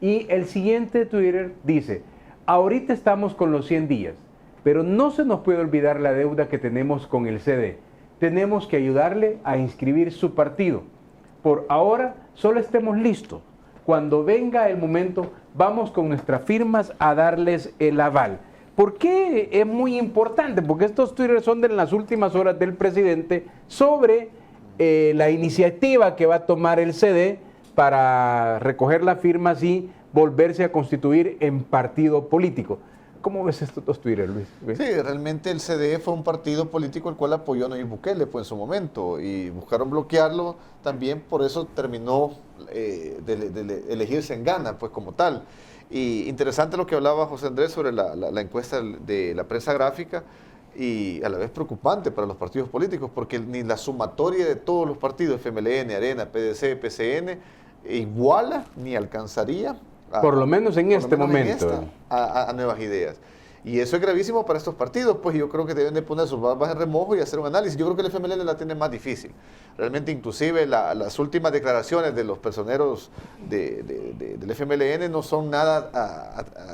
Y el siguiente Twitter dice, ahorita estamos con los 100 días, pero no se nos puede olvidar la deuda que tenemos con el CD. Tenemos que ayudarle a inscribir su partido. Por ahora, solo estemos listos. Cuando venga el momento, vamos con nuestras firmas a darles el aval. ¿Por qué es muy importante? Porque estos Twitter son de las últimas horas del presidente sobre la iniciativa que va a tomar el CD para recoger las firmas y volverse a constituir en partido político. ¿Cómo ves estos dos Twitter, Luis? ¿Ves? Sí, realmente el CDE fue un partido político el cual apoyó a Nayib Bukele pues, en su momento y buscaron bloquearlo también, por eso terminó de elegirse en Ghana pues como tal. Y interesante lo que hablaba José Andrés sobre la encuesta de la prensa gráfica y a la vez preocupante para los partidos políticos porque ni la sumatoria de todos los partidos, FMLN, Arena, PDC, PCN, iguala ni alcanzaría por lo menos en este momento a nuevas ideas. Y eso es gravísimo para estos partidos, pues yo creo que deben de poner sus barbas en remojo y hacer un análisis. Yo creo que el FMLN la tiene más difícil. Realmente inclusive las últimas declaraciones de los personeros del FMLN no son nada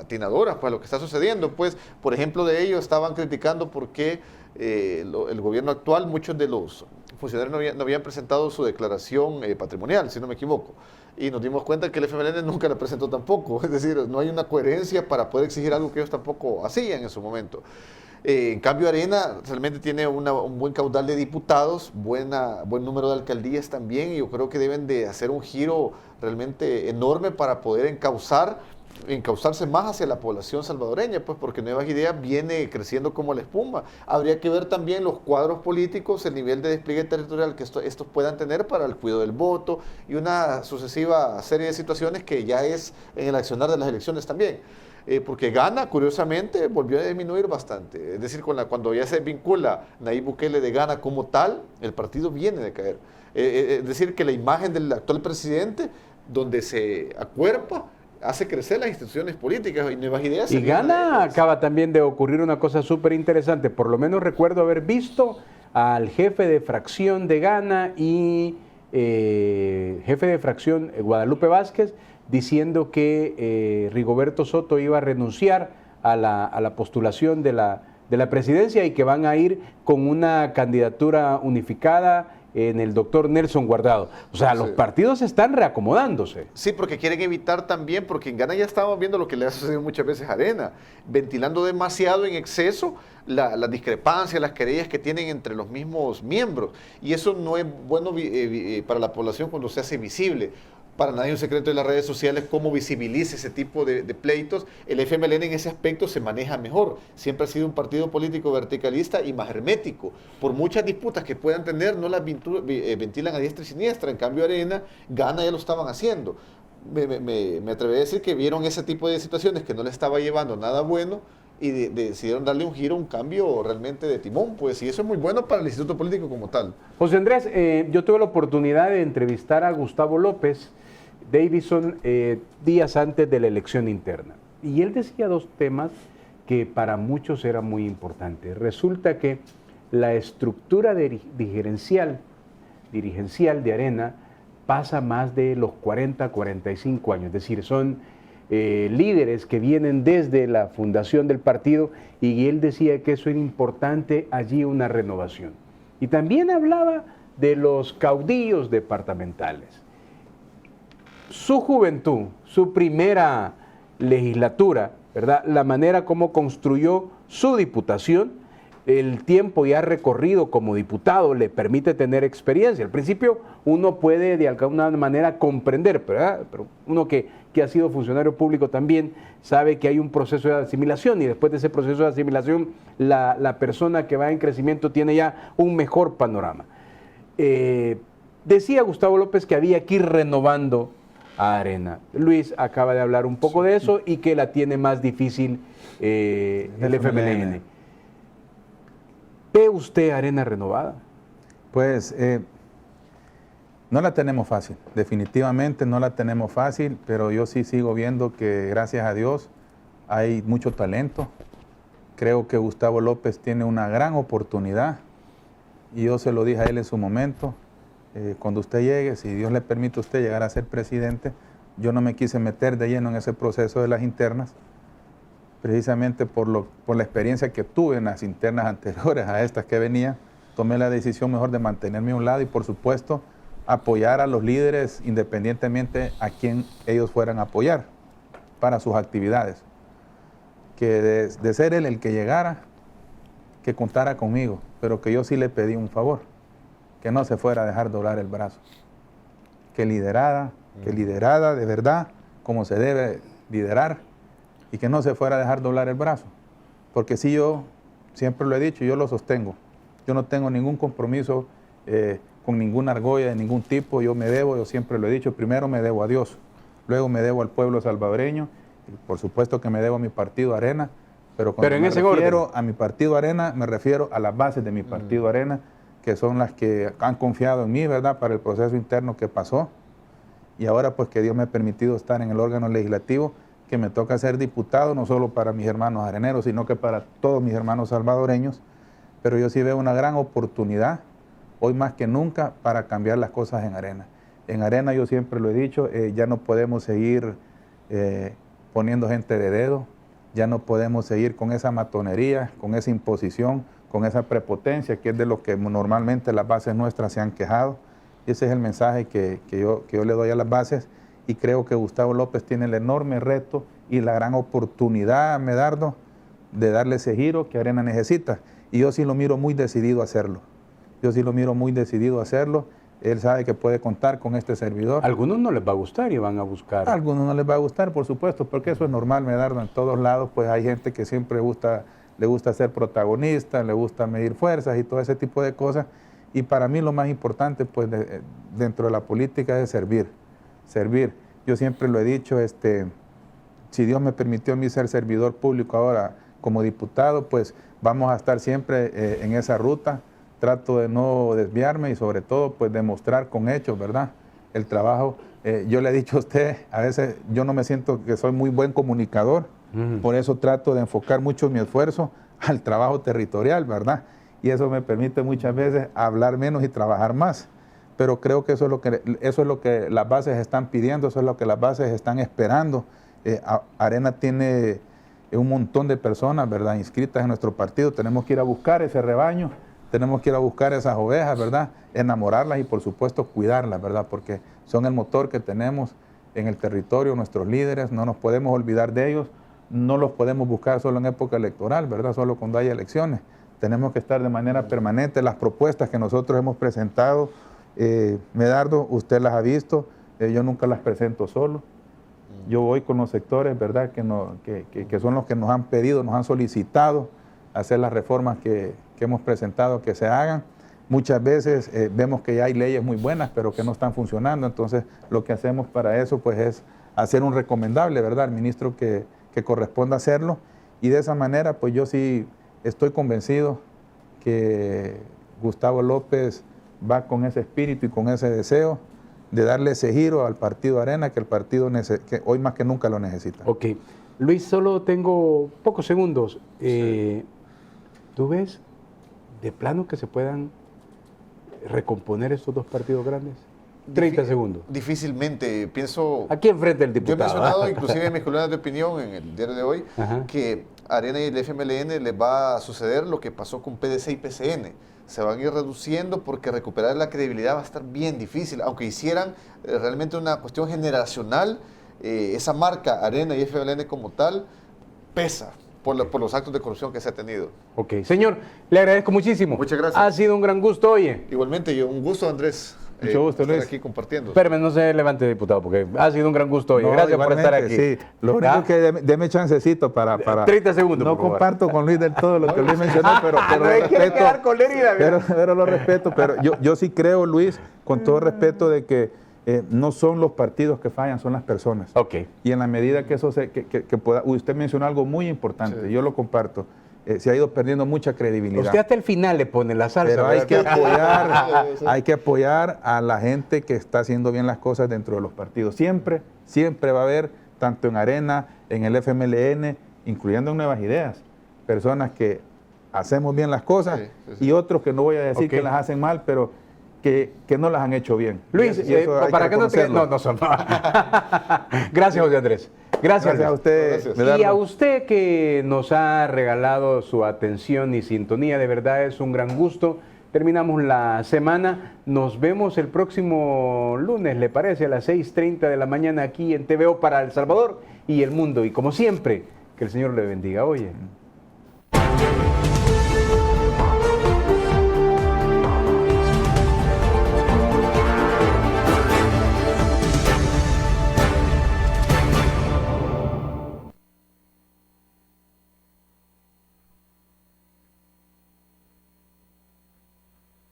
atinadoras para lo que está sucediendo. Pues, por ejemplo, de ellos estaban criticando por qué el gobierno actual, muchos de los funcionarios no habían presentado su declaración patrimonial, si no me equivoco. Y nos dimos cuenta que el FMLN nunca la presentó tampoco. Es decir, no hay una coherencia para poder exigir algo que ellos tampoco hacían en su momento. En cambio, Arena realmente tiene un buen caudal de diputados, buen número de alcaldías también, y yo creo que deben de hacer un giro realmente enorme para poder encauzarse más hacia la población salvadoreña, pues porque Nuevas Ideas viene creciendo como la espuma. Habría que ver también los cuadros políticos, el nivel de despliegue territorial que estos puedan tener para el cuidado del voto y una sucesiva serie de situaciones que ya es en el accionar de las elecciones también. Porque Ghana, curiosamente, volvió a disminuir bastante. Es decir, cuando ya se vincula Nayib Bukele de Ghana como tal, el partido viene de caer. Es decir, que la imagen del actual presidente, donde se acuerpa, hace crecer las instituciones políticas y Nuevas Ideas. Y Ghana acaba también de ocurrir una cosa súper interesante. Por lo menos recuerdo haber visto al jefe de fracción de Ghana y jefe de fracción Guadalupe Vázquez diciendo que Rigoberto Soto iba a renunciar a la postulación de la presidencia y que van a ir con una candidatura unificada en el doctor Nelson Guardado. O sea, los partidos están reacomodándose. Sí, porque quieren evitar también, porque en Ghana ya estábamos viendo lo que le ha sucedido muchas veces a Arena, ventilando demasiado en exceso las discrepancias, las querellas que tienen entre los mismos miembros. Y eso no es bueno para la población cuando se hace visible. Para nadie es un secreto de las redes sociales cómo visibiliza ese tipo de pleitos. El FMLN en ese aspecto se maneja mejor. Siempre ha sido un partido político verticalista y más hermético. Por muchas disputas que puedan tener, no las ventilan a diestra y siniestra. En cambio, Arena, Ghana ya lo estaban haciendo. Me atreví a decir que vieron ese tipo de situaciones que no le estaba llevando nada bueno y decidieron darle un giro, un cambio realmente de timón, pues, y eso es muy bueno para el instituto político como tal. José Andrés, yo tuve la oportunidad de entrevistar a Gustavo López Davison días antes de la elección interna. Y él decía dos temas que para muchos eran muy importantes. Resulta que la estructura dirigencial de Arena pasa más de los 40, 45 años. Es decir, son líderes que vienen desde la fundación del partido, y él decía que eso era importante, allí una renovación. Y también hablaba de los caudillos departamentales. Su juventud, su primera legislatura, ¿verdad? La manera como construyó su diputación, el tiempo ya recorrido como diputado le permite tener experiencia. Al principio uno puede de alguna manera comprender, ¿verdad? Pero uno que ha sido funcionario público también sabe que hay un proceso de asimilación, y después de ese proceso de asimilación la persona que va en crecimiento tiene ya un mejor panorama. Decía Gustavo López que había que ir renovando a Arena. Luis acaba de hablar un poco de eso, y que la tiene más difícil el FMLN. ¿Ve usted Arena renovada? Pues no la tenemos fácil, definitivamente no la tenemos fácil, pero yo sí sigo viendo que, gracias a Dios, hay mucho talento. Creo que Gustavo López tiene una gran oportunidad, y yo se lo dije a él en su momento. Cuando usted llegue, si Dios le permite a usted llegar a ser presidente, yo no me quise meter de lleno en ese proceso de las internas, precisamente por la experiencia que tuve en las internas anteriores a estas que venía. Tomé la decisión mejor de mantenerme a un lado y, por supuesto, apoyar a los líderes independientemente a quien ellos fueran a apoyar para sus actividades. Que de ser él el que llegara, que contara conmigo, pero que yo sí le pedí un favor, que no se fuera a dejar doblar el brazo, que liderara de verdad como se debe liderar, y que no se fuera a dejar doblar el brazo. Porque si yo, siempre lo he dicho, yo lo sostengo, yo no tengo ningún compromiso con ninguna argolla de ningún tipo. Yo me debo, yo siempre lo he dicho, primero me debo a Dios, luego me debo al pueblo salvadoreño, y por supuesto que me debo a mi partido Arena, pero cuando me refiero a mi partido Arena, me refiero a las bases de mi partido Arena, que son las que han confiado en mí, ¿verdad?, para el proceso interno que pasó, y ahora pues que Dios me ha permitido estar en el órgano legislativo, que me toca ser diputado, no solo para mis hermanos areneros, sino que para todos mis hermanos salvadoreños. Pero yo sí veo una gran oportunidad, hoy más que nunca, para cambiar las cosas en Arena. En Arena, yo siempre lo he dicho, ya no podemos seguir poniendo gente de dedo, ya no podemos seguir con esa matonería, con esa imposición, con esa prepotencia, que es de lo que normalmente las bases nuestras se han quejado. Y ese es el mensaje que yo le doy a las bases. Y creo que Gustavo López tiene el enorme reto y la gran oportunidad, Medardo, de darle ese giro que Arena necesita. Y yo sí lo miro muy decidido a hacerlo. Yo sí lo miro muy decidido a hacerlo. Él sabe que puede contar con este servidor. A algunos no les va a gustar y van a buscar. A algunos no les va a gustar, por supuesto, porque eso es normal, Medardo. En todos lados pues hay gente que siempre le gusta ser protagonista, le gusta medir fuerzas y todo ese tipo de cosas. Y para mí lo más importante pues dentro de la política es servir. Yo siempre lo he dicho, si Dios me permitió a mí ser servidor público ahora como diputado, pues vamos a estar siempre en esa ruta. Trato de no desviarme y sobre todo pues demostrar con hechos, ¿verdad?, el trabajo. Yo le he dicho a usted, a veces yo no me siento que soy muy buen comunicador, por eso trato de enfocar mucho mi esfuerzo al trabajo territorial, ¿verdad? Y eso me permite muchas veces hablar menos y trabajar más. Pero creo que eso es lo que las bases están pidiendo, eso es lo que las bases están esperando. Arena tiene un montón de personas, ¿verdad?, inscritas en nuestro partido. Tenemos que ir a buscar ese rebaño, tenemos que ir a buscar esas ovejas, ¿verdad?, enamorarlas y por supuesto cuidarlas, ¿verdad?, porque son el motor que tenemos en el territorio, nuestros líderes, no nos podemos olvidar de ellos, no los podemos buscar solo en época electoral, ¿verdad?, solo cuando haya elecciones. Tenemos que estar de manera permanente. Las propuestas que nosotros hemos presentado, Medardo, usted las ha visto, yo nunca las presento solo. Yo voy con los sectores, ¿verdad?, que son los que nos han pedido, nos han solicitado hacer las reformas que hemos presentado que se hagan. Muchas veces vemos que ya hay leyes muy buenas, pero que no están funcionando. Entonces, lo que hacemos para eso pues es hacer un recomendable, ¿verdad?, al ministro que corresponda hacerlo. Y de esa manera, pues yo sí estoy convencido que Gustavo López va con ese espíritu y con ese deseo de darle ese giro al partido Arena, que el partido que hoy más que nunca lo necesita. Ok. Luis, solo tengo pocos segundos. ¿Tú ves de plano que se puedan recomponer estos dos partidos grandes? 30 segundos. Difícilmente, pienso... Aquí enfrente del Yo he diputado. mencionado inclusive en mis columnas de opinión en el diario de hoy que a Arena y el FMLN les va a suceder lo que pasó con PDC y PCN. Se van a ir reduciendo porque recuperar la credibilidad va a estar bien difícil. Aunque hicieran realmente una cuestión generacional, esa marca Arena y FMLN como tal pesa por los actos de corrupción que se ha tenido. Ok, señor, le agradezco muchísimo. Muchas gracias. Ha sido un gran gusto, oye. Igualmente, un gusto, Andrés. Mucho gusto, estar Luis. aquí compartiendo. Espérame, no se levante, diputado, porque ha sido un gran gusto, oye. No, Gracias por estar igualmente, aquí. Sí, lo único ¿Ah? que deme chancecito para 30 segundos, No por favor. comparto con Luis del todo lo que Luis mencionó, pero No lo me quiere respeto. quedar con herida, mira. Pero lo respeto, pero yo sí creo, Luis, con todo respeto, de que no son los partidos que fallan, son las personas. Ok. Y en la medida que eso que pueda, usted mencionó algo muy importante, Sí. yo lo comparto, se ha ido perdiendo mucha credibilidad. Usted hasta el final le pone la salsa. Pero hay ¿verdad? que apoyar a la gente que está haciendo bien las cosas dentro de los partidos. Siempre va a haber, tanto en Arena, en el FMLN, incluyendo en Nuevas Ideas, personas que hacemos bien las cosas y otros que no voy a decir Ok. que las hacen mal, pero que no las han hecho bien. Luis, Y eso hay para que no te... reconocerlo. No son... Gracias, José Andrés. Gracias, Gracias a Luis. usted, Gracias. Y Medardo. a usted que nos ha regalado su atención y sintonía, de verdad es un gran gusto. Terminamos la semana, nos vemos el próximo lunes, ¿le parece? A las 6:30 de la mañana aquí en TVO para El Salvador y el mundo. Y como siempre, que el Señor le bendiga. Oye.